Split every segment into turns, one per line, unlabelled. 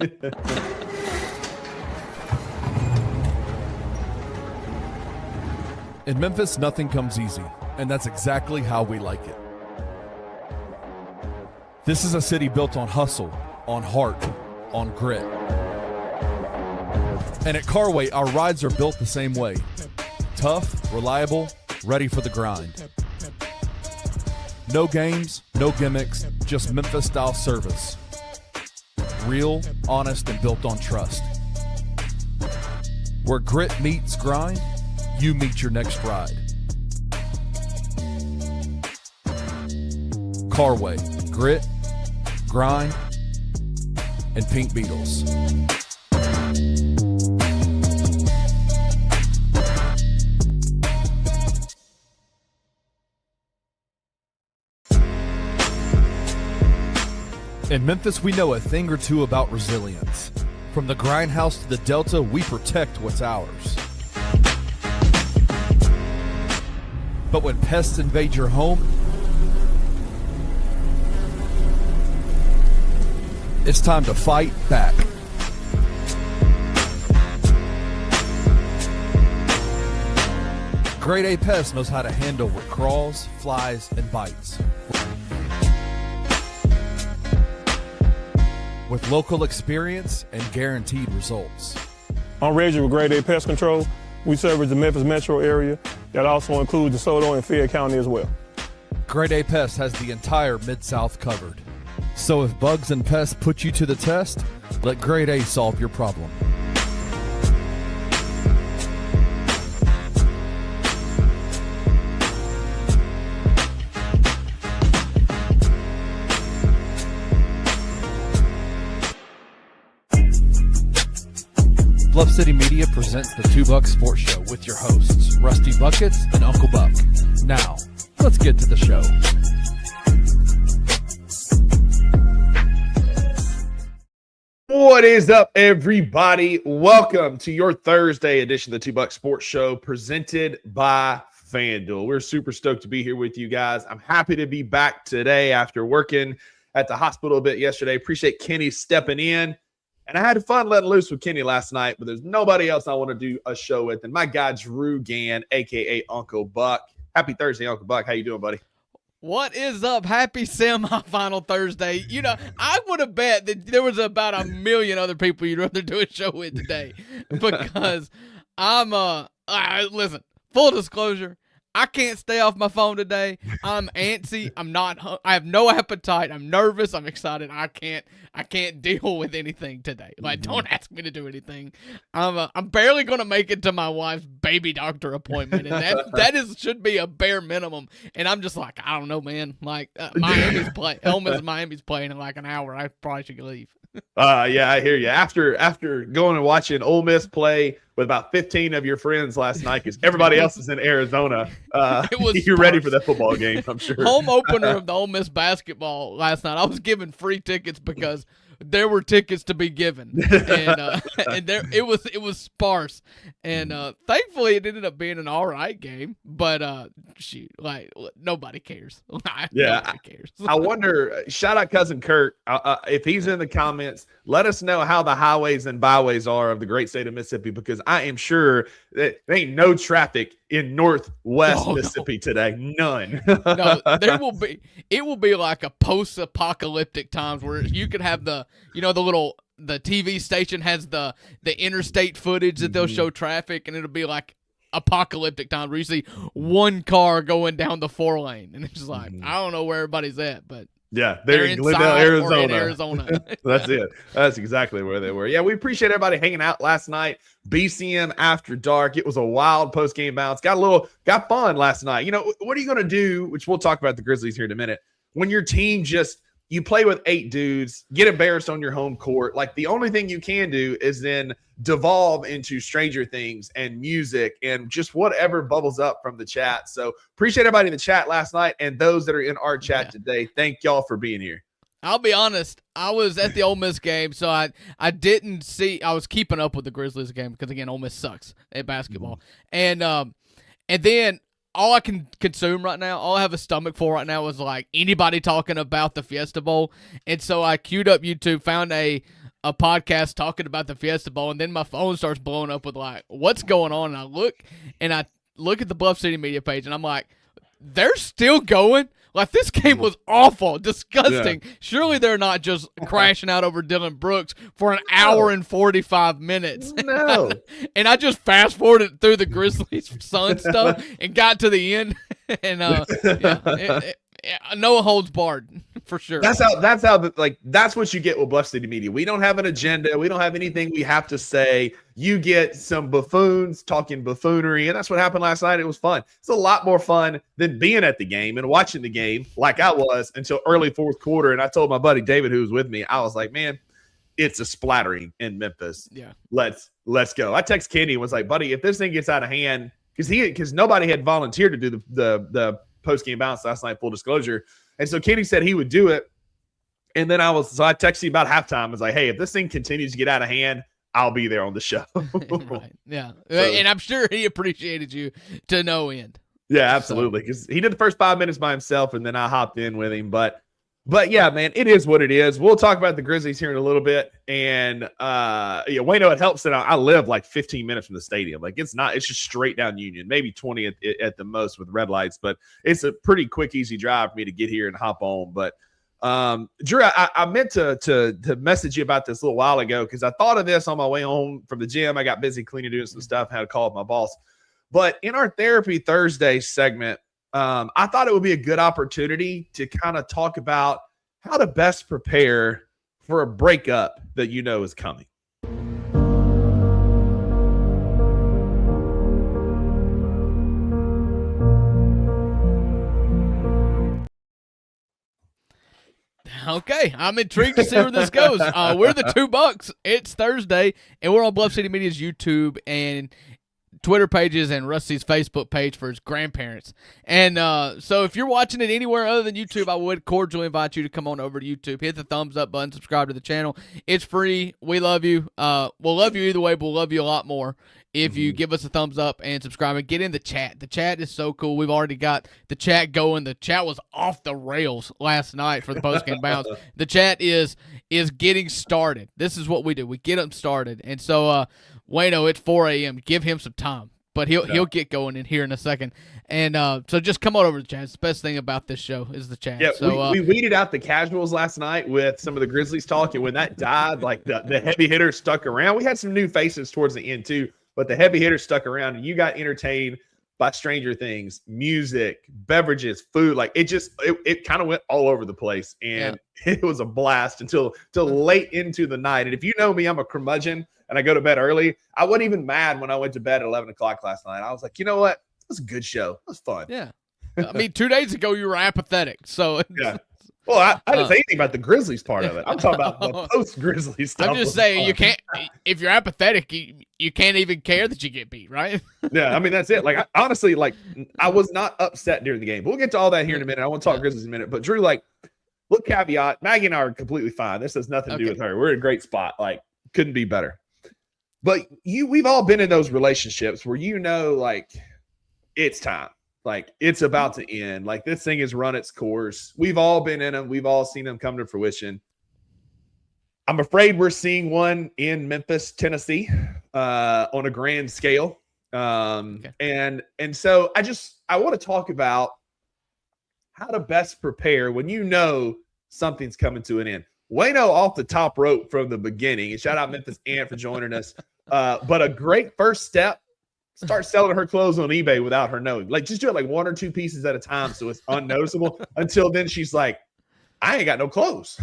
In Memphis, nothing comes easy, and that's exactly how we like it. This is a city built on hustle, on heart, on grit. And at Carway, our rides are built the same way. Tough, reliable, ready for the grind. No games, no gimmicks, just Memphis-style service. Real, honest, and built on trust. Where grit meets grind, you meet your next ride. Carway, grit, grind, and Pink Beetles. In Memphis, we know a thing or two about resilience. From the grindhouse to the Delta, we protect what's ours. But when pests invade your home, it's time to fight back. Grade A Pest knows how to handle what crawls, flies, and bites. With local experience and guaranteed results.
I'm Reggie with Grade A Pest Control. We service the Memphis metro area. That also includes DeSoto and Fayette County as well.
Grade A Pest has the entire Mid-South covered. So if bugs and pests put you to the test, let Grade A solve your problem. Bluff City Media presents the Two Buck Sports Show with your hosts, Rusty Buckets and Uncle Buck. Now, let's get to the show.
What is up, everybody? Welcome to your Thursday edition of the Two Buck Sports Show presented by FanDuel. We're super stoked to be here with you guys. I'm happy to be back today after working at the hospital a bit yesterday. Appreciate Kenny stepping in. And I had fun letting loose with Kenny last night, but there's nobody else I want to do a show with than my guy, Drew Gann, a.k.a. Uncle Buck. Happy Thursday, Uncle Buck. How you doing, buddy?
What is up? Happy semifinal Thursday. You know, I would have bet that there was about a million other people you'd rather do a show with today because listen, full disclosure, I can't stay off my phone today. I'm antsy. I have no appetite. I'm nervous. I'm excited. I can't deal with anything today. Like, don't ask me to do anything. I'm barely going to make it to my wife's baby doctor appointment. And that should be a bare minimum. And I'm just like, I don't know, man. Like, Miami's playing in like an hour. I probably should leave.
Yeah, I hear you. After going and watching Ole Miss play with about 15 of your friends last night, because everybody else is in Arizona, you're ready for that football game, I'm sure.
Home opener of the Ole Miss basketball last night. I was given free tickets because there were tickets to be given, and it was sparse, and thankfully it ended up being an all right game. But shoot, like nobody cares. Nobody cares.
I wonder. Shout out cousin Kurt. If he's in the comments, let us know how the highways and byways are of the great state of Mississippi, because I am sure that there ain't no traffic in Northwest Mississippi today. None.
No, there will be. It will be like a post-apocalyptic times where you could have the TV station has the interstate footage that they'll show traffic, and it'll be like apocalyptic times where you see one car going down the 4-lane, and it's just like I don't know where everybody's at, but.
Yeah, they're in Glendale, Arizona.
In Arizona.
That's it. That's exactly where they were. Yeah, we appreciate everybody hanging out last night. BCM After Dark. It was a wild post-game bounce. Got fun last night. You know, what are you going to do, which we'll talk about the Grizzlies here in a minute, when your team you play with 8 dudes, get embarrassed on your home court. Like, the only thing you can do is then devolve into Stranger Things and music and just whatever bubbles up from the chat. So appreciate everybody in the chat last night and those that are in our chat today. Thank y'all for being here.
I'll be honest. I was at the Ole Miss game, so I didn't see. I was keeping up with the Grizzlies game because, again, Ole Miss sucks at basketball. And then all I can consume right now, all I have a stomach for right now is like anybody talking about the Fiesta Bowl. And so I queued up YouTube, found a a podcast talking about the Fiesta Bowl, and then my phone starts blowing up with like, what's going on? And I look at the Bluff City media page, and I'm like, they're still going? Like, this game was awful, disgusting. Yeah. Surely they're not just crashing out over Dylan Brooks for an hour and 45 minutes.
No.
And I just fast-forwarded through the Grizzlies-Suns stuff and got to the end. And, no holds barred, for sure.
That's what you get with Bluff City Media. We don't have an agenda. We don't have anything we have to say. You get some buffoons talking buffoonery, and that's what happened last night. It was fun. It's a lot more fun than being at the game and watching the game like I was until early fourth quarter. And I told my buddy David, who was with me, I was like, man, it's a splattering in Memphis.
Yeah.
Let's go. I text Kenny and was like, buddy, if this thing gets out of hand, because nobody had volunteered to do the post-game bounce last night, full disclosure. And so Kenny said he would do it. And then I texted you about halftime. I was like, hey, if this thing continues to get out of hand, I'll be there on the show.
Right. Yeah. So, and I'm sure he appreciated you to no end.
Yeah, absolutely. Because he did the first 5 minutes by himself, and then I hopped in with him. But yeah, man, it is what it is. We'll talk about the Grizzlies here in a little bit. And Wayno, it helps that I live like 15 minutes from the stadium. Like it's just straight down Union, maybe 20 at the most with red lights, but it's a pretty quick, easy drive for me to get here and hop on. But Drew, I meant to message you about this a little while ago because I thought of this on my way home from the gym. I got busy cleaning, doing some stuff, had to call up my boss. But in our Therapy Thursday segment, I thought it would be a good opportunity to kind of talk about how to best prepare for a breakup that you know is coming.
Okay, I'm intrigued to see where this goes. We're the Two Bucks. It's Thursday, and we're on Bluff City Media's YouTube and Twitter pages and Rusty's Facebook page for his grandparents. And so if you're watching it anywhere other than YouTube, I would cordially invite you to come on over to YouTube, hit the thumbs up button, subscribe to the channel. It's free. We love you. We'll love you either way, but we'll love you a lot more if you give us a thumbs up and subscribe and get in the chat. The chat is so cool. We've already got the chat going. The chat was off the rails last night for the postgame bounce. The chat is getting started. This is what we do. We get them started. And so Wayno, it's 4 a.m. Give him some time, but he'll get going in here in a second. And so just come on over to the chat. It's the best thing about this show is the chat.
Yeah,
so,
we weeded out the casuals last night with some of the Grizzlies talk, and when that died, like the heavy hitters stuck around. We had some new faces towards the end too, but the heavy hitters stuck around, and you got entertained by Stranger Things, music, beverages, food. Like it kind of went all over the place, and it was a blast until late into the night. And if you know me, I'm a curmudgeon. And I go to bed early. I wasn't even mad when I went to bed at 11 o'clock last night. I was like, you know what? It was a good show. It was fun.
Yeah. I mean, 2 days ago, you were apathetic. So
yeah. Well, I didn't say anything about the Grizzlies part of it. I'm talking about the post-Grizzlies stuff.
I'm just saying, you can't – if you're apathetic, you can't even care that you get beat, right?
Yeah, I mean, that's it. Like, honestly, I was not upset during the game. But we'll get to all that here in a minute. I want to talk Grizzlies in a minute. But, Drew, look, caveat, Maggie and I are completely fine. This has nothing to do with her. We're in a great spot. Couldn't be better. But we've all been in those relationships where it's time. It's about to end. This thing has run its course. We've all been in them. We've all seen them come to fruition. I'm afraid we're seeing one in Memphis, Tennessee, on a grand scale. And so I want to talk about how to best prepare when you know something's coming to an end. Wayno off the top rope from the beginning. And shout out Memphis Ant for joining us. But a great first step, start selling her clothes on eBay without her knowing. Just do it 1 or 2 pieces at a time so it's unnoticeable until then she's like, I ain't got no clothes.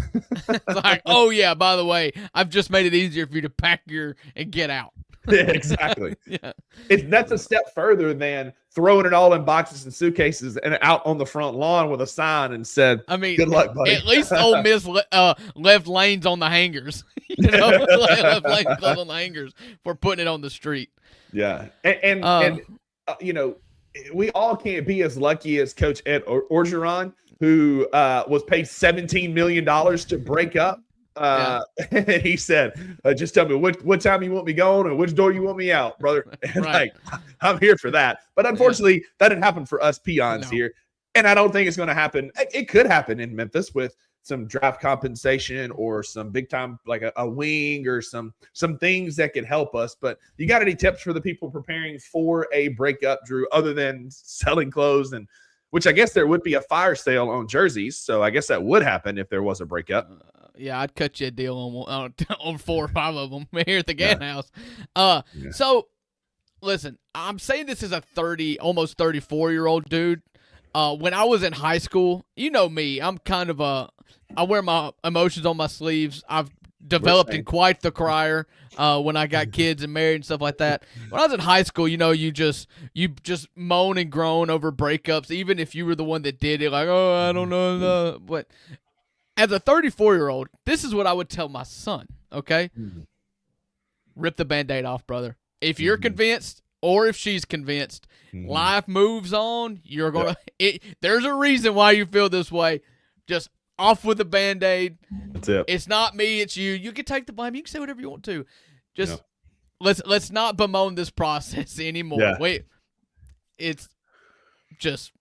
Oh, yeah, by the way, I've just made it easier for you to pack and get out.
Yeah, exactly. Yeah. That's a step further than throwing it all in boxes and suitcases and out on the front lawn with a sign and said, good luck, buddy.
At least Ole Miss left lanes on the hangers. Left lanes on the hangers for putting it on the street.
Yeah. And we all can't be as lucky as Coach Ed Orgeron, who was paid $17 million to break up. And he said, just tell me what time you want me going and which door you want me out, brother. And I'm here for that. But unfortunately, that didn't happen for us peons here. And I don't think it's going to happen. It could happen in Memphis with some draft compensation or some big time like a wing or some things that could help us. But you got any tips for the people preparing for a breakup, Drew, other than selling clothes, and which I guess there would be a fire sale on jerseys, so I guess that would happen if there was a breakup.
Yeah, I'd cut you a deal on 4 or 5 of them here at the Gann house. So listen, I'm saying this as a almost 34-year-old dude. When I was in high school, you know me, I'm kind of I wear my emotions on my sleeves. I've developed in quite the crier when I got kids and married and stuff like that. When I was in high school, you just moan and groan over breakups, even if you were the one that did it, like, oh, I don't know. But as a 34-year-old, this is what I would tell my son, okay? Mm-hmm. Rip the Band-Aid off, brother. If you're convinced or if she's convinced, life moves on. You're going to there's a reason why you feel this way. Just off with the Band-Aid.
That's it.
It's not me, it's you. You can take the blame. You can say whatever you want to. Just let's not bemoan this process anymore.
Yeah.
Wait. It's just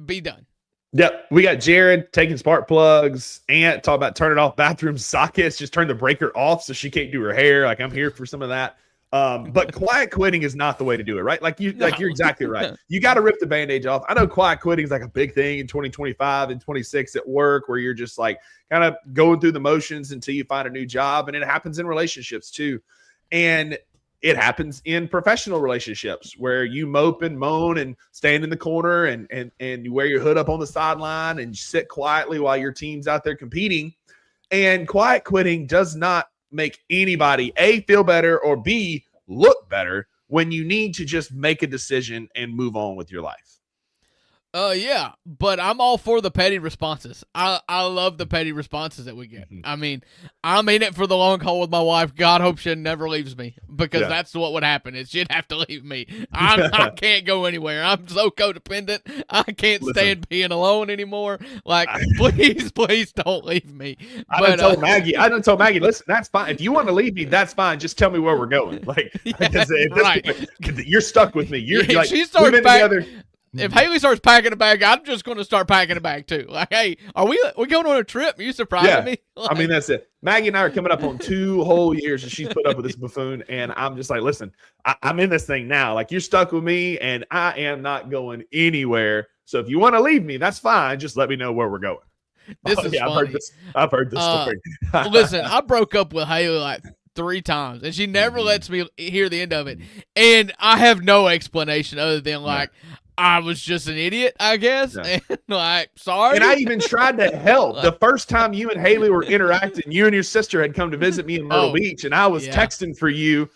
be done.
Yep, we got Jared taking spark plugs. Aunt talking about turning off bathroom sockets. Just turn the breaker off so she can't do her hair. Like, I'm here for some of that. But quiet quitting is not the way to do it, right? Like you're exactly right. You got to rip the Band-Aid off. I know quiet quitting is like a big thing in 2025 and 26 at work, where you're just like kind of going through the motions until you find a new job. And it happens in relationships too. And it happens in professional relationships where you mope and moan and stand in the corner and you wear your hood up on the sideline and sit quietly while your team's out there competing. And quiet quitting does not make anybody A, feel better, or B, look better when you need to just make a decision and move on with your life.
Yeah, but I'm all for the petty responses. I love the petty responses that we get. I mean, I'm in it for the long haul with my wife. God hope she never leaves me, because that's what would happen is she'd have to leave me. I can't go anywhere. I'm so codependent. I can't stand being alone anymore. Like, please don't leave me.
I done told Maggie, listen, that's fine. If you want to leave me, that's fine. Just tell me where we're going. Like, you're stuck with me. You're like,
she starts together. If Haley starts packing a bag, I'm just going to start packing a bag too. Like, hey, are we going on a trip? Are you surprising me? Like,
I mean, that's it. Maggie and I are coming up on 2 whole years that she's put up with this buffoon, and I'm just like, listen, I'm in this thing now. Like, you're stuck with me, and I am not going anywhere. So if you want to leave me, that's fine. Just let me know where we're going.
This is funny.
I've heard this story.
Listen, I broke up with Haley like 3 times, and she never lets me hear the end of it. And I have no explanation other than like, I was just an idiot, I guess. Yeah. And like, sorry.
And I even tried to help. The first time you and Haley were interacting, you and your sister had come to visit me in Myrtle Beach, and I was texting for you.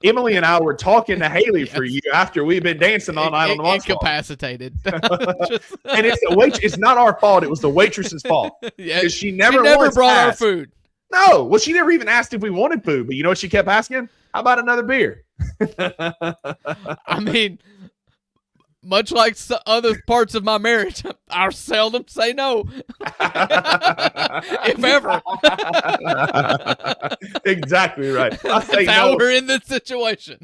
Emily and I were talking to Haley for you after we'd been dancing all night on the watch.
Incapacitated.
And it's not our fault. It was the waitress's fault. Because she never
brought our food.
No. Well, she never even asked if we wanted food. But you know what she kept asking? How about another beer?
I mean, much like other parts of my marriage, I seldom say no, if ever.
Exactly right.
That's how we're in this situation.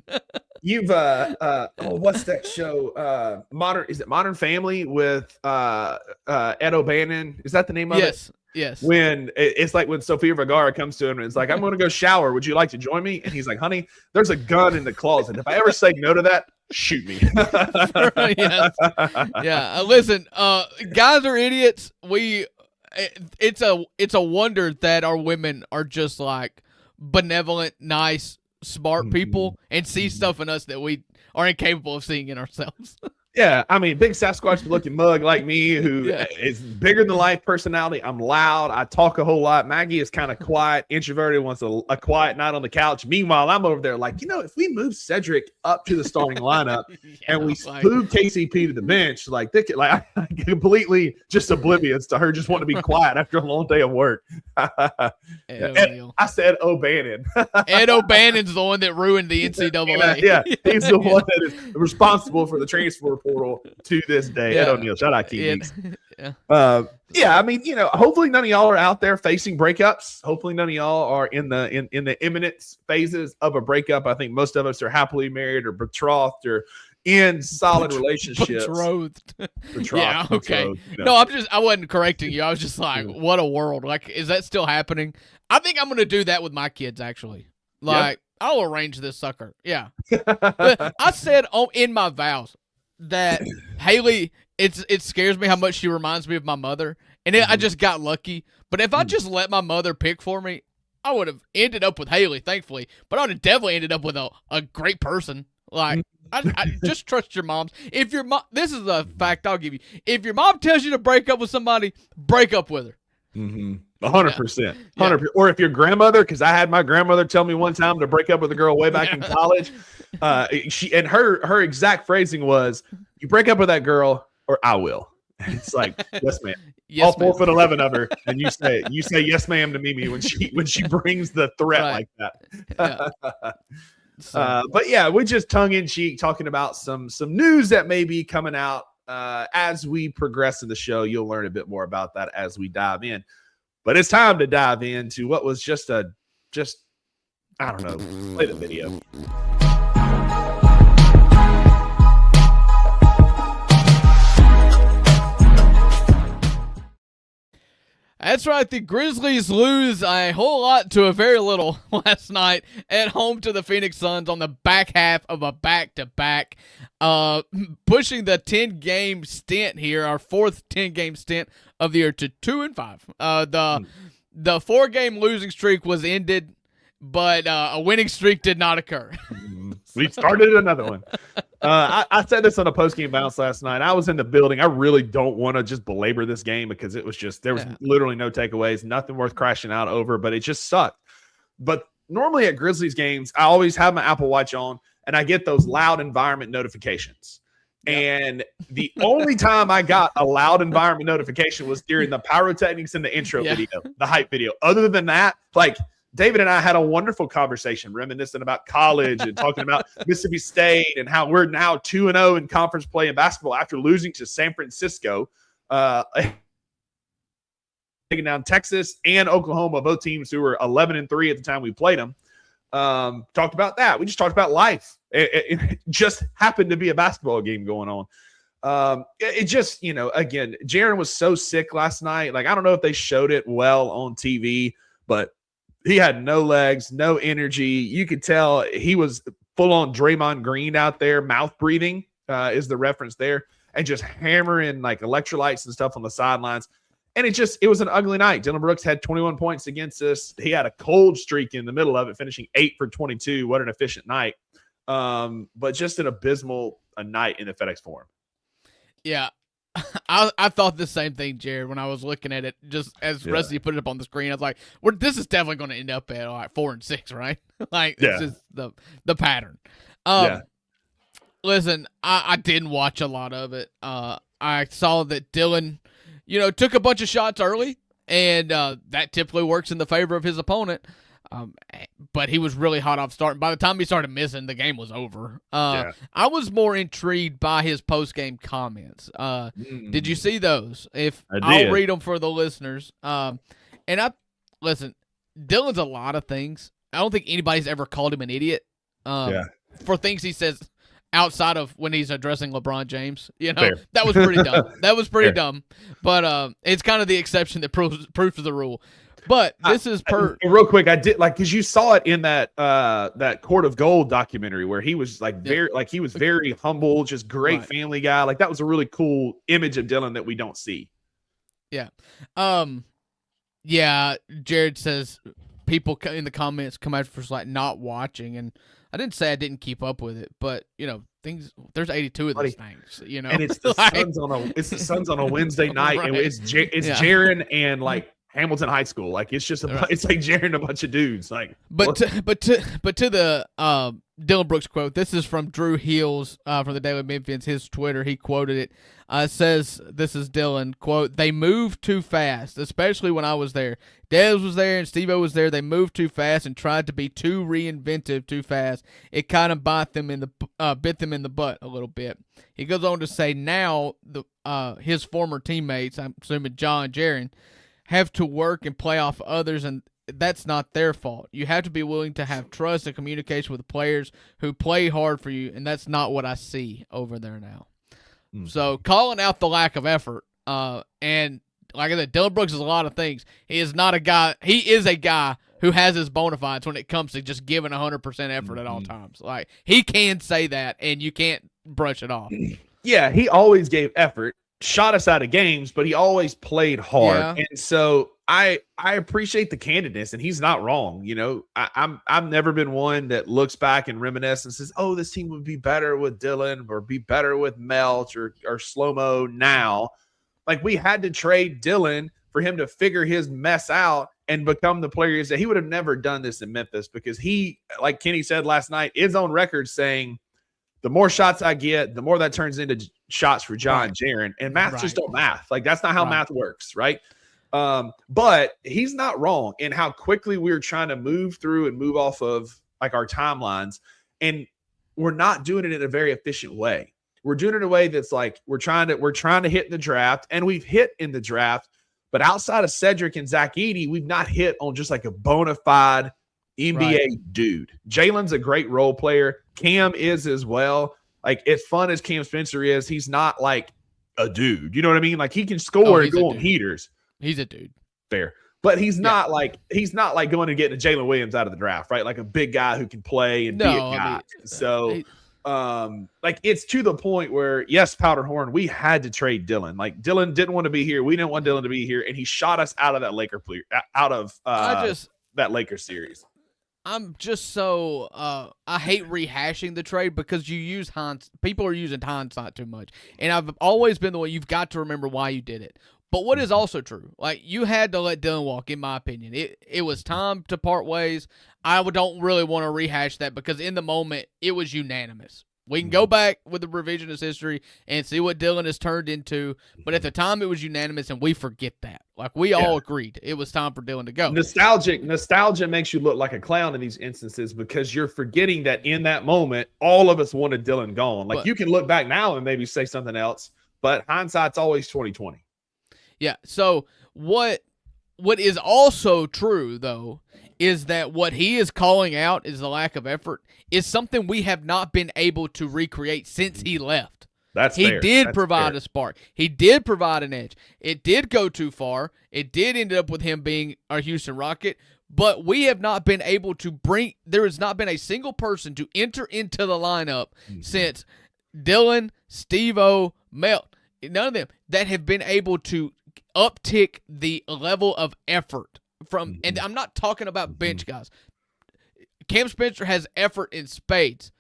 You've what's that show? Modern Family with Ed O'Bannon? Is that the name of it?
Yes.
When it's like when Sofia Vergara comes to him and it's like, I'm going to go shower. Would you like to join me? And he's like, honey, there's a gun in the closet. If I ever say no to that, shoot me.
Yes. Yeah. Listen, guys are idiots. It's a wonder that our women are just like benevolent, nice, smart people and see stuff in us that we are incapable of seeing in ourselves.
Yeah, I mean, big Sasquatch looking mug like me who is bigger than life personality. I'm loud. I talk a whole lot. Maggie is kind of quiet, introverted, wants a quiet night on the couch. Meanwhile, I'm over there like, if we move Cedric up to the starting lineup and we move KCP to the bench, like I'm completely just oblivious to her just wanting to be quiet after a long day of work. I said O'Bannon.
Ed O'Bannon's the one that ruined the NCAA.
Yeah, he's the one that is responsible for the transfer portal to this day. Ed O'Neill, shout out Key Weeks. I mean, hopefully none of y'all are out there facing breakups. Hopefully none of y'all are in the imminent phases of a breakup. I think most of us are happily married or betrothed or in solid relationships.
Betrothed.
Betrothed,
Yeah, okay.
betrothed, you know.
No, I wasn't correcting you. I was just like, what a world. Like, is that still happening? I think I'm going to do that with my kids, actually. Like, I'll arrange this sucker. Yeah. But I said in my vows that Haley, it scares me how much she reminds me of my mother. And I just got lucky. But if I just let my mother pick for me, I would have ended up with Haley, thankfully. But I would have definitely ended up with a great person. Like, I just trust your moms. If your mom, this is a fact I'll give you. If your mom tells you to break up with somebody, break up with her.
100%. 100%. Or if your grandmother, because I had my grandmother tell me one time to break up with a girl way back in college. Her exact phrasing was, "You break up with that girl, or I will." And it's like, yes, ma'am.
Yes,
all 4'11" of her, and you say yes, ma'am, to Mimi when she brings the threat like that. But yeah, we're just tongue in cheek talking about some news that may be coming out as we progress in the show. You'll learn a bit more about that as we dive in. But it's time to dive into what was just I don't know. Play the video.
That's right. The Grizzlies lose a whole lot to a very little last night at home to the Phoenix Suns on the back half of a back-to-back, pushing the 10-game stint here, our fourth 10-game stint of the year, to 2-5. The 4-game losing streak was ended, but a winning streak did not occur.
We started another one. I said this on a post-game bounce last night. I was in the building. I really don't want to just belabor this game because it was just, there was literally no takeaways, nothing worth crashing out over, but it just sucked. But normally at Grizzlies games, I always have my Apple Watch on, and I get those loud environment notifications. And the only time I got a loud environment notification was during the pyrotechnics in the intro video, the hype video. Other than that, like, David and I had a wonderful conversation reminiscing about college and talking about Mississippi State and how we're now 2-0 in conference play in basketball after losing to San Francisco, taking down Texas and Oklahoma, both teams who were 11-3 at the time we played them. Talked about that. We just talked about life. It just happened to be a basketball game going on. It just, again, Jaren was so sick last night. Like, I don't know if they showed it well on TV, but he had no legs, no energy. You could tell he was full on Draymond Green out there. Mouth breathing is the reference there, and just hammering like electrolytes and stuff on the sidelines. And it was an ugly night. Dylan Brooks had 21 points against us. He had a cold streak in the middle of it, finishing 8 for 22. What an efficient night. But just an abysmal night in the FedEx Forum.
Yeah. I thought the same thing, Jared, when I was looking at it. Just as Rusty put it up on the screen, I was like, this is definitely going to end up at like 4-6, right? Like, this is the pattern. Listen, I didn't watch a lot of it. I saw that Dylan, took a bunch of shots early, and that typically works in the favor of his opponent. But he was really hot off start. By the time he started missing, the game was over. I was more intrigued by his post-game comments. Did you see those? I'll read them for the listeners. Listen, Dylan's a lot of things. I don't think anybody's ever called him an idiot for things he says outside of when he's addressing LeBron James. That was pretty dumb. That was pretty dumb. But it's kind of the exception that proves the rule. But this is
real quick. I did because you saw it in that Court of Gold documentary where he was very humble, just great family guy. Like, that was a really cool image of Dylan that we don't see.
Yeah. Jared says people in the comments come out for like not watching, and I didn't say I didn't keep up with it, but there's 82 of these things, and it's the
Suns on a Wednesday night, and it's Jaren and like Hamilton High School. Like, it's just it's like Jaren and a bunch of dudes. Like, but to the Dylan Brooks quote, this is from Drew Heels from the Daily Memphis, his Twitter. He quoted it. Says, this is Dylan, quote, "They moved too fast, especially when I was there. Dez was there and Steve-O was there. They moved too fast and tried to be too reinventive too fast. It kind of bit them in the butt a little bit." He goes on to say now his former teammates, I'm assuming John and Jaren, have to work and play off others, and
that's not their fault. You have to be willing to have trust and communication with the players who play hard for you, and that's not what I see over there now. So calling out the lack of effort, and like I said, Dylan Brooks is a lot of things. He is not a guy. He is a guy who has his bona fides when it comes to just giving 100% effort at all times. Like, he can say that, and you can't brush it off.
Yeah, he always gave effort, shot us out of games, but he always played hard.
Yeah.
And so I appreciate the candidness, and he's not wrong. You know, I've never been one that looks back and reminisces and says, oh, this team would be better with Dylan or be better with Melch or Slow-Mo now. Like, we had to trade Dylan for him to figure his mess out and become the player that he would have never done this in Memphis, because he, like Kenny said last night, is on record saying, the more shots I get, the more that turns into shots for John Jaren. And math just don't math. Like, that's not how math works, right? But he's not wrong in how quickly we're trying to move through and move off of like our timelines. And we're not doing it in a very efficient way. We're doing it in a way that's like we're trying to hit in the draft, and we've hit in the draft. But outside of Cedric and Zach Edey, we've not hit on just like a bona fide NBA dude. Jalen's a great role player. Cam is as well. Like, as fun as Cam Spencer is, he's not like a dude. You know what I mean? Like, he can score and go on heaters.
He's a dude. Fair.
But he's not like going and getting a Jalen Williams out of the draft, right? Like a big guy who can play and be a guy. Like, it's to the point where, yes, Powderhorn, we had to trade Dylan. Like, Dylan didn't want to be here. We didn't want Dylan to be here, and he shot us out of that that Lakers series.
I'm just so I hate rehashing the trade because people are using hindsight too much. And I've always been the way, you've got to remember why you did it. But what is also true, like, you had to let Dylan walk, in my opinion. It was time to part ways. I don't really want to rehash that because in the moment, it was unanimous. We can go back with the revisionist history and see what Dylan has turned into, but at the time, it was unanimous, and we forget that. Like, we all agreed it was time for Dylan to go.
Nostalgia makes you look like a clown in these instances because you're forgetting that in that moment, all of us wanted Dylan gone. Like, you can look back now and maybe say something else, but hindsight's always 20/20.
Yeah, so what is also true, though, is that what he is calling out is the lack of effort is something we have not been able to recreate since he left. He did provide a spark. He did provide an edge. It did go too far. It did end up with him being our Houston Rocket, but we have not been able to there has not been a single person to enter into the lineup since Dylan, Steve-O, Melt, none of them that have been able to uptick the level of effort from, and I'm not talking about bench guys. Cam Spencer has effort in spades.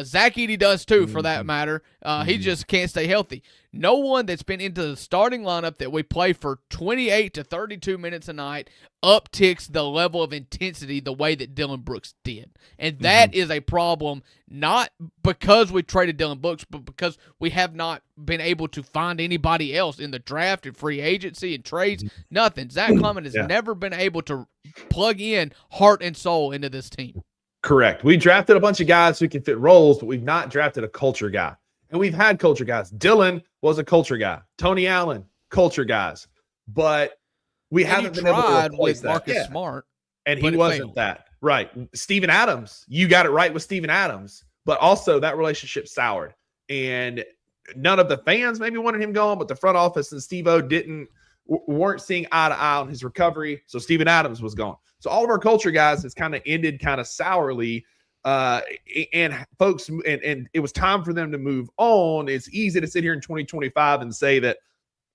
Zach Edey does too, for that matter. He just can't stay healthy. No one that's been into the starting lineup that we play for 28 to 32 minutes a night upticks the level of intensity the way that Dylan Brooks did. And that is a problem, not because we traded Dylan Brooks, but because we have not been able to find anybody else in the draft and free agency and trades. Nothing. Zach Clement has never been able to plug in heart and soul into this team.
Correct. We drafted a bunch of guys who can fit roles, but we've not drafted a culture guy. And we've had culture guys. Dylan was a culture guy. Tony Allen, culture guys. But we haven't been able to replace
with Marcus Smart.
And he wasn't that. Right. Steven Adams, you got it right with Steven Adams. But also that relationship soured. And none of the fans maybe wanted him gone, but the front office and Steve-O weren't seeing eye to eye on his recovery. So Steven Adams was gone. So all of our culture guys has kind of ended kind of sourly. And folks, and it was time for them to move on. It's easy to sit here in 2025 and say that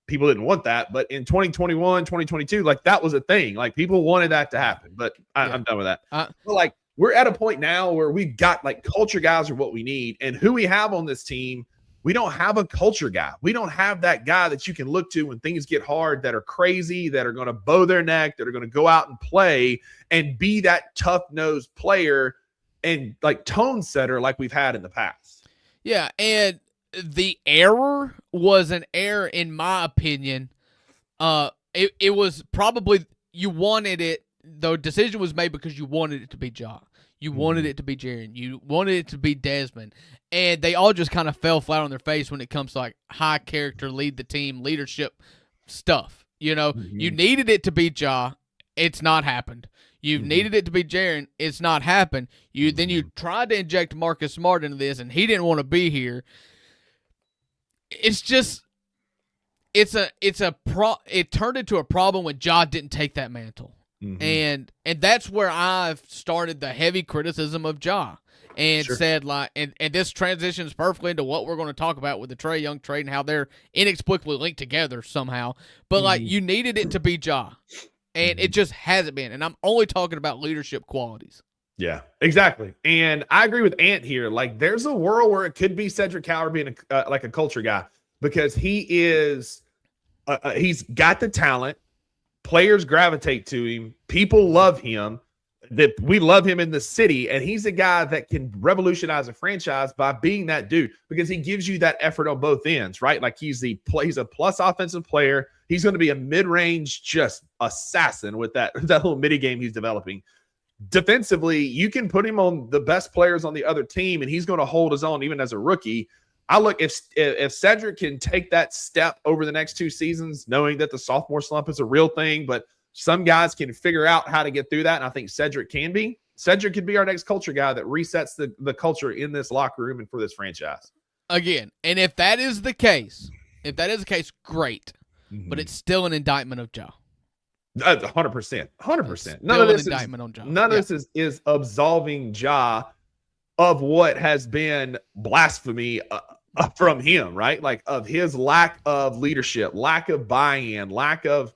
people didn't want that, but in 2021, 2022, like, that was a thing. Like, people wanted that to happen, but I'm done with that. But like, we're at a point now where we've got, like, culture guys are what we need, and who we have on this team, we don't have a culture guy. We don't have that guy that you can look to when things get hard, that are crazy, that are going to bow their neck, that are going to go out and play and be that tough-nosed player and, like, tone setter like we've had in the past.
Yeah, and the error was an error, in my opinion. It was probably, you wanted it, the decision was made because you wanted it to be Ja. You wanted it to be Jaren. You wanted it to be Desmond. And they all just kind of fell flat on their face when it comes to, like, high character, lead the team, leadership stuff. You know, you needed it to be Ja. It's not happened. You've needed it to be Jaren. It's not happened. Then you tried to inject Marcus Smart into this, and he didn't want to be here. It's just it turned into a problem when Ja didn't take that mantle. And that's where I've started the heavy criticism of Ja and said, like, and this transitions perfectly into what we're going to talk about with the Trae Young trade and how they're inexplicably linked together somehow. But like, you needed it to be Ja, and it just hasn't been. And I'm only talking about leadership qualities.
Yeah, exactly. And I agree with Ant here. Like, there's a world where it could be Cedric Howard being like a culture guy, because he is he's got the talent. Players gravitate to him. People love him. That we love him in the city, and he's a guy that can revolutionize a franchise by being that dude, because he gives you that effort on both ends, right? Like, he's a plus offensive player. He's going to be a mid-range just assassin with that little midi game he's developing. Defensively, you can put him on the best players on the other team, and he's going to hold his own even as a rookie. I look, if Cedric can take that step over the next 2 seasons, knowing that the sophomore slump is a real thing, but some guys can figure out how to get through that, and I think Cedric can be. Cedric could be our next culture guy that resets the culture in this locker room and for this franchise.
Again, and if that is the case, great. But it's still an indictment of Ja.
100%. 100%. None of this
indictment on Ja.
None of this is absolving Ja of what has been blasphemy from him, right? Like, of his lack of leadership, lack of buy-in, lack of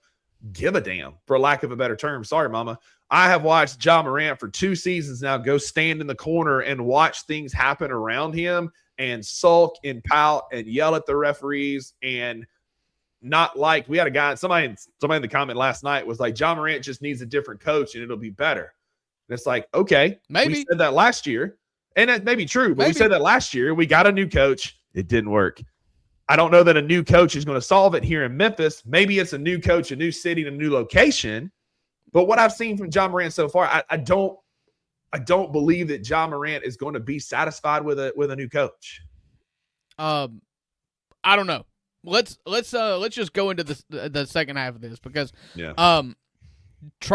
give a damn, for lack of a better term. Sorry, mama. I have watched Ja Morant for 2 seasons now go stand in the corner and watch things happen around him and sulk and pout and yell at the referees, and not like, we had a guy, somebody in the comment last night was like, Ja Morant just needs a different coach and it'll be better. And it's like, okay,
maybe
we said that last year, and that may be true, but we said that last year. We got a new coach. It didn't work. I don't know that a new coach is going to solve it here in Memphis. Maybe it's a new coach, a new city, and a new location. But what I've seen from Ja Morant so far, I don't believe that Ja Morant is going to be satisfied with a new coach.
I don't know. Let's just go into the second half of this, because Trae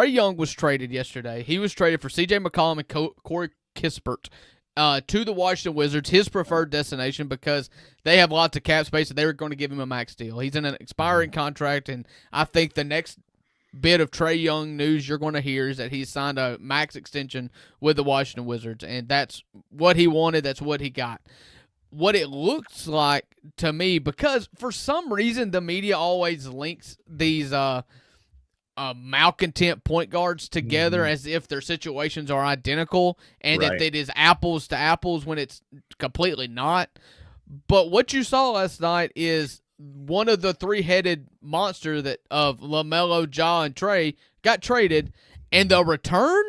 Young was traded yesterday. He was traded for C.J. McCollum and Corey Kispert to the Washington Wizards, his preferred destination, because they have lots of cap space and they were going to give him a max deal. He's in an expiring contract, and I think the next bit of Trae Young news you're going to hear is that he's signed a max extension with the Washington Wizards, and that's what he wanted. That's what he got. What it looks like to me, because for some reason the media always links these malcontent point guards together as if their situations are identical, and that it is apples to apples when it's completely not. But what you saw last night is one of the three-headed monster that of LaMelo, Ja, and Trae got traded, and the return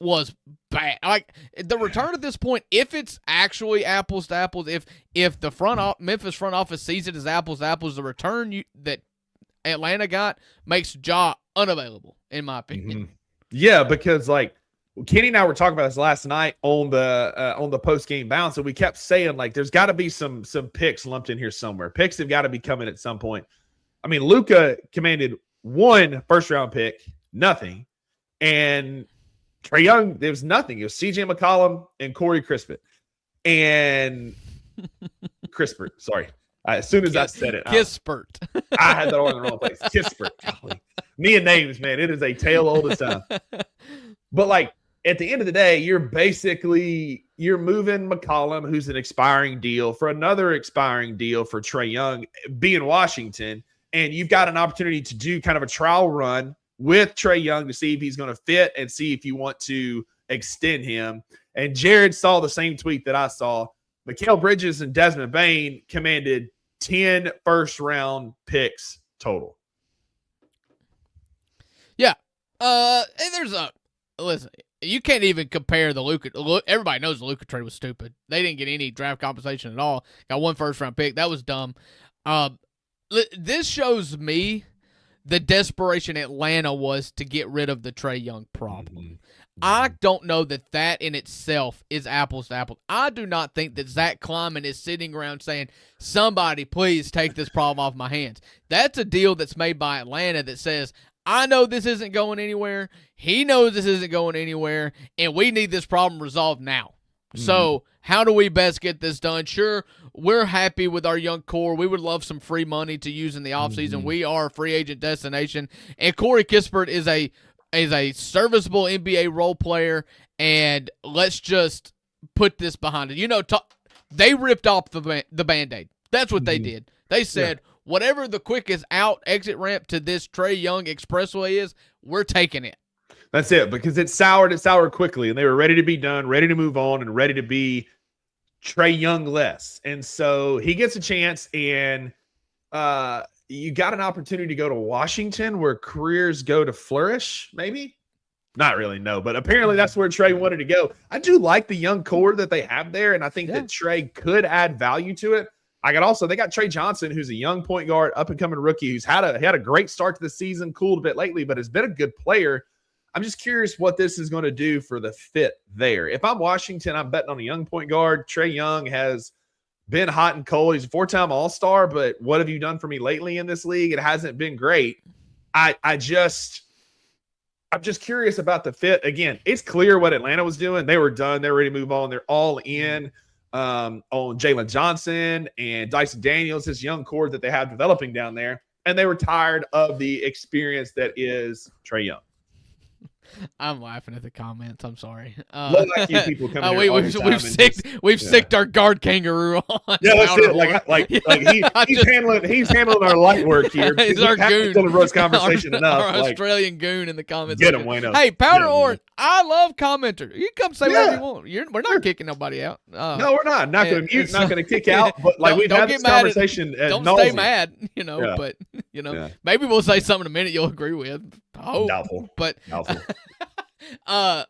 was bad. Like, the return at this point, if it's actually apples to apples, if the Memphis front office sees it as apples to apples, the return that Atlanta got makes Ja unavailable, in my opinion.
Yeah, because like Kenny and I were talking about this last night on the post game bounce, and we kept saying, like, there's got to be some picks lumped in here somewhere. Picks have got to be coming at some point. I mean, Luka commanded 1 first-round pick, nothing, and Trae Young, there was nothing. It was C.J. McCollum and Corey Kispert. Sorry. As soon as I said it,
Kispert.
I had that all in the wrong place. Kispert. Golly. Me and names, man. It is a tale all the time. But like, at the end of the day, you're moving McCollum, who's an expiring deal, for another expiring deal for Trae Young, being Washington, and you've got an opportunity to do kind of a trial run with Trae Young to see if he's going to fit and see if you want to extend him. And Jared saw the same tweet that I saw. Mikal Bridges and Desmond Bane commanded 10 first-round picks total.
Yeah. And listen, you can't even compare the Luka. Everybody knows the Luka trade was stupid. They didn't get any draft compensation at all. Got 1 first-round pick. That was dumb. This shows me the desperation Atlanta was to get rid of the Trae Young problem. I don't know that in itself is apples to apples. I do not think that Zach Kleiman is sitting around saying, somebody please take this problem off my hands. That's a deal that's made by Atlanta that says, I know this isn't going anywhere. He knows this isn't going anywhere, and we need this problem resolved now. So how do we best get this done? Sure, we're happy with our young core. We would love some free money to use in the offseason. We are a free agent destination, and Corey Kispert is a serviceable NBA role player, and let's just put this behind it. You know, they ripped off the Band-Aid. That's what they did. They said, whatever the quickest out exit ramp to this Trae Young expressway is, we're taking it.
That's it, because it soured quickly, and they were ready to be done, ready to move on, and ready to be Trae Young less. And so he gets a chance, and you got an opportunity to go to Washington where careers go to flourish, maybe? Not really, no, but apparently that's where Trae wanted to go. I do like the young core that they have there, and I think that Trae could add value to it. They got Trey Johnson, who's a young point guard, up-and-coming rookie, who's had a great start to the season, cooled a bit lately, but has been a good player. I'm just curious what this is going to do for the fit there. If I'm Washington, I'm betting on a young point guard. Trae Young has been hot and cold. He's a 4-time All-Star, but what have you done for me lately in this league? It hasn't been great. I'm just curious about the fit. Again, it's clear what Atlanta was doing. They were done. They're ready to move on. They're all in on Jalen Johnson and Dyson Daniels, this young core that they have developing down there. And they were tired of the experience that is Trae Young.
I'm laughing at the comments. I'm sorry.
Low IQ people coming here all the time
we've sicked our guard kangaroo on.
Yeah, that's it. He's handling our light work here.
He's our goon.
Still Rose conversation enough.
Our Australian goon in the comments.
Get him, Wayno.
Hey, Powder Orange, I love commenters. You can come say whatever you want. We're not kicking nobody out.
No, we're not. Not going to mute. Not going to kick out. But we've had this conversation.
Don't stay mad. But maybe we'll say something in a minute you'll agree with.
Doubtful.
But
doubtful.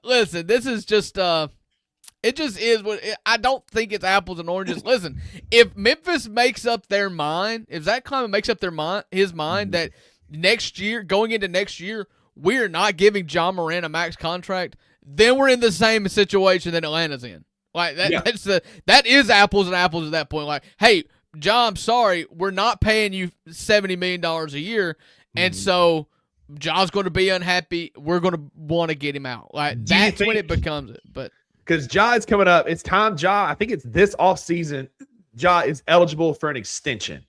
Listen, this is just it just is what I don't think it's apples and oranges. Listen, if Memphis makes up their mind, if Zach Kleiman makes up his mind that going into next year, we're not giving John Morant a max contract, then we're in the same situation that Atlanta's in. Like that is apples and apples at that point. Like, hey, John, I'm sorry, we're not paying you $70 million a year, and so John's going to be unhappy. We're going to want to get him out. Like that's when it becomes it. But
because Ja is coming up, it's time. Ja, I think it's this off season. Ja is eligible for an extension.